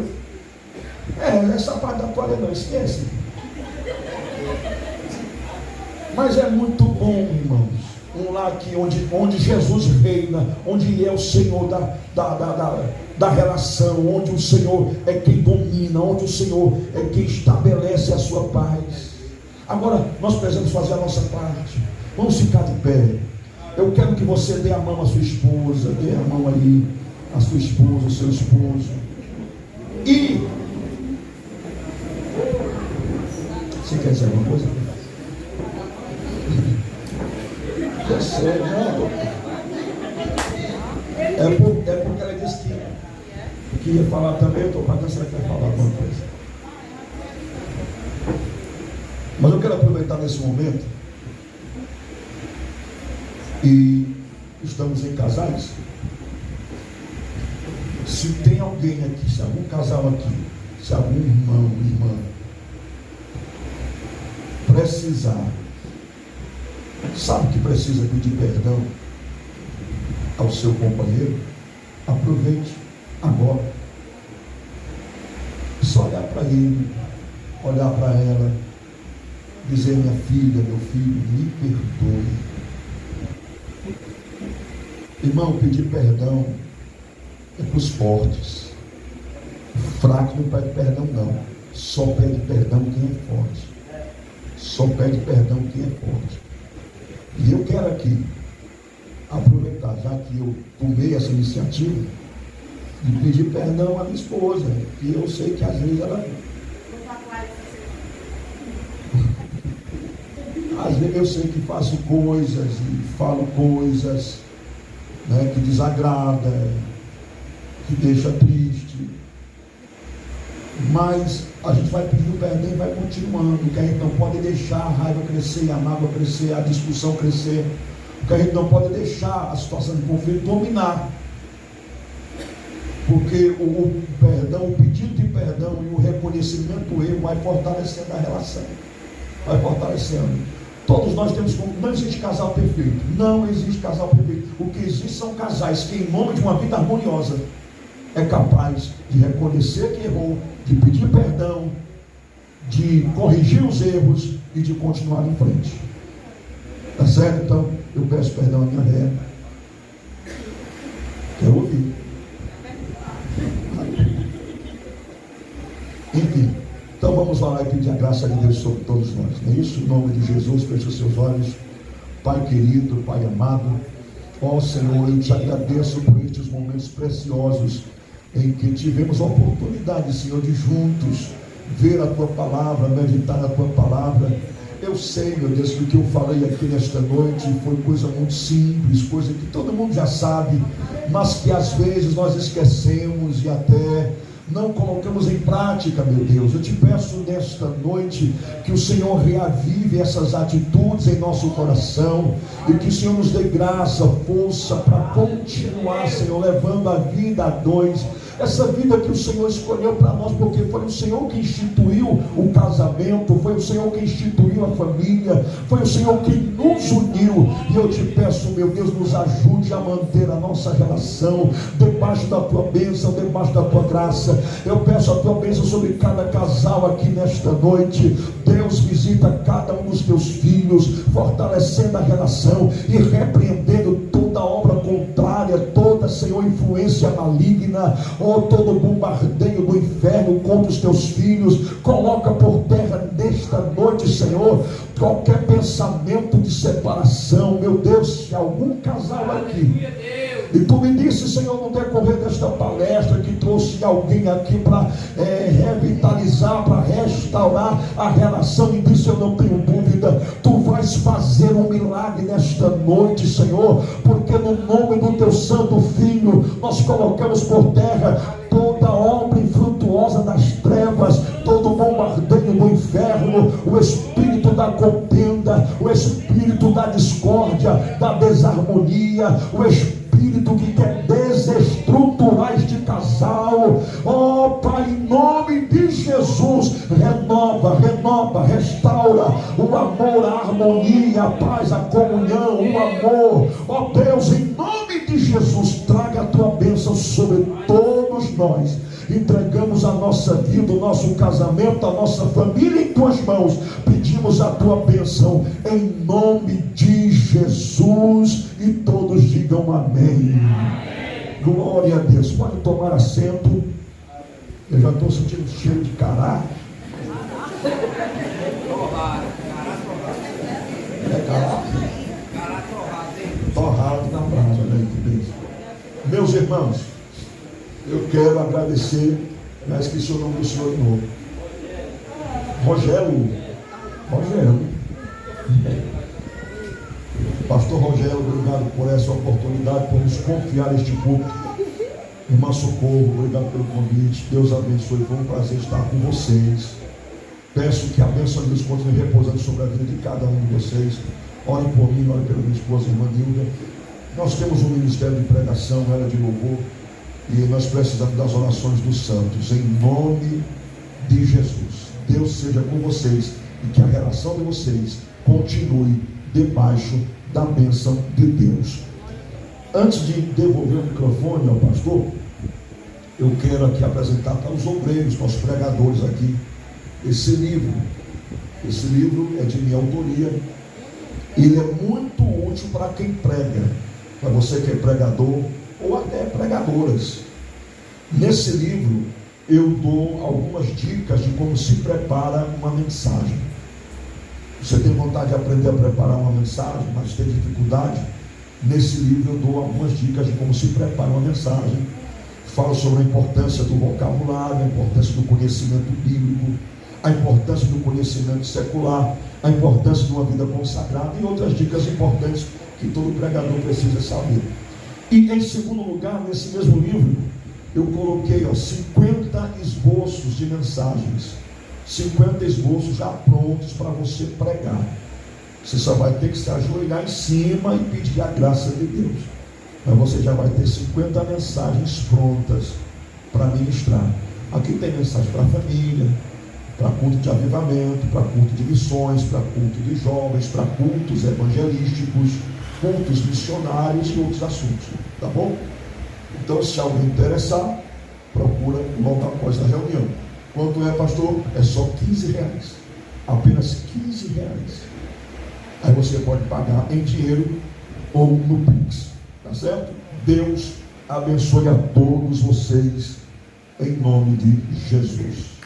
Essa parte da toalha não esquece. Mas é muito bom, irmãos, um lar aqui onde Jesus reina, onde Ele é o Senhor da relação, onde o Senhor é quem domina, onde o Senhor é quem estabelece a sua paz. Agora, nós precisamos fazer a nossa parte. Vamos ficar de pé. Eu quero que você dê a mão à sua esposa, dê a mão aí à sua esposa, ao seu esposo. E você quer dizer alguma coisa? É sério, não? É porque ela disse que ia falar também. Eu estou para ver se ela quer falar alguma coisa. Mas eu quero aproveitar nesse momento, e estamos em casais. Se tem alguém aqui, se algum casal aqui, se algum irmão, irmã precisar, sabe que precisa pedir perdão ao seu companheiro, aproveite agora. Só olhar para ele, olhar para ela, dizer: minha filha, meu filho, me perdoe. Irmão, pedir perdão é para os fortes. O fraco não pede perdão não. Só pede perdão quem é forte. Só pede perdão quem é forte. E eu quero aqui aproveitar, já que eu tomei essa iniciativa, de pedir perdão à minha esposa, que eu sei que às vezes ela... Às vezes eu sei que faço coisas e falo coisas né, que desagrada, que deixa triste. Mas a gente vai pedindo perdão e vai continuando, porque a gente não pode deixar a raiva crescer, a mágoa crescer, a discussão crescer, porque a gente não pode deixar a situação de conflito dominar. Porque o perdão, o pedido de perdão e o reconhecimento do erro vai fortalecendo a relação, vai fortalecendo. Todos nós temos como, não existe casal perfeito, não existe casal perfeito. O que existe são casais que, em nome de uma vida harmoniosa, é capaz de reconhecer que errou, de pedir perdão, de corrigir os erros e de continuar em frente. Tá certo? Então, eu peço perdão à minha mulher. Quero ouvir. Enfim, então vamos lá e pedir a graça de Deus sobre todos nós. Não é isso? Em nome de Jesus, feche os seus olhos. Pai querido, Pai amado, ó Senhor, eu te agradeço por estes momentos preciosos em que tivemos a oportunidade, Senhor, de juntos ver a Tua Palavra, meditar na Tua Palavra. Eu sei, meu Deus, que o que eu falei aqui nesta noite foi coisa muito simples, coisa que todo mundo já sabe, mas que às vezes nós esquecemos e até não colocamos em prática, meu Deus. Eu te peço nesta noite que o Senhor reavive essas atitudes em nosso coração e que o Senhor nos dê graça, força para continuar, Senhor, levando a vida a dois, essa vida que o Senhor escolheu para nós, porque foi o Senhor que instituiu o casamento, foi o Senhor que instituiu a família, foi o Senhor que nos uniu. E eu te peço, meu Deus, nos ajude a manter a nossa relação debaixo da Tua bênção, debaixo da Tua graça. Eu peço a Tua bênção sobre cada casal aqui nesta noite. Deus, visita cada um dos Teus filhos, fortalecendo a relação e repreendendo toda obra contrária, toda, Senhor, influência maligna, ou todo bombardeio do inferno contra os Teus filhos. Coloca por terra nesta noite, Senhor, qualquer pensamento de separação. Meu Deus, se algum casal aqui, e Tu me disse, Senhor, no decorrer desta palestra, que trouxe alguém aqui para revitalizar, para restaurar a relação, e disso eu não tenho dúvida, Tu vais fazer um milagre nesta noite, Senhor, porque no nome do Teu Santo Filho, nós colocamos por terra toda obra infrutuosa das trevas, todo bombardeio do inferno, o espírito da contenda, o espírito da discórdia, da desarmonia, o espírito que quer desestruturar este casal. Oh Pai, em nome de Jesus, renova, restaura o amor, a harmonia, a paz, a comunhão, o amor. Oh Deus, em nome de Jesus, traga a Tua bênção sobre todos nós. Entregamos a nossa vida, o nosso casamento, a nossa família em Tuas mãos. Pedimos a Tua bênção em nome de Jesus, e todos digam amém. Glória a Deus. Pode tomar assento. Eu já estou sentindo cheiro de cará. É cará? Torrado na praça, né? Meus irmãos, eu quero agradecer, já esqueci o nome do senhor de novo. Rogério. Pastor Rogério, obrigado por essa oportunidade, por nos confiar este culto. Irmã Socorro, obrigado pelo convite. Deus abençoe, foi um prazer estar com vocês. Peço que a bênção de Deus continue repousando sobre a vida de cada um de vocês. Orem por mim, orem pela minha esposa, irmã Nilda. Nós temos um ministério de pregação, ela de louvor, e nós precisamos das orações dos santos, em nome de Jesus. Deus seja com vocês e que a relação de vocês continue debaixo da bênção de Deus. Antes de devolver o microfone ao pastor, eu quero aqui apresentar para os obreiros, para os pregadores aqui, esse livro. Esse livro é de minha autoria. Ele é muito útil para quem prega, para você que é pregador ou até pregadoras. Nesse livro eu dou algumas dicas de como se prepara uma mensagem. Você tem vontade de aprender a preparar uma mensagem, mas tem dificuldade? Nesse livro eu dou algumas dicas de como se prepara uma mensagem. Falo sobre a importância do vocabulário, a importância do conhecimento bíblico, a importância do conhecimento secular, a importância de uma vida consagrada e outras dicas importantes que todo pregador precisa saber. E em segundo lugar, nesse mesmo livro, eu coloquei 50 esboços de mensagens, 50 esboços já prontos para você pregar. Você só vai ter que se ajoelhar em cima e pedir a graça de Deus. Mas você já vai ter 50 mensagens prontas para ministrar. Aqui tem mensagem para a família, para culto de avivamento, para culto de missões, para culto de jovens, para cultos evangelísticos, cultos missionários e outros assuntos. Tá bom? Então, se alguém interessar, procura logo após a reunião. Quanto é, pastor? É só R$15. Apenas R$15. Aí você pode pagar em dinheiro ou no Pix. Tá certo? Deus abençoe a todos vocês, em nome de Jesus.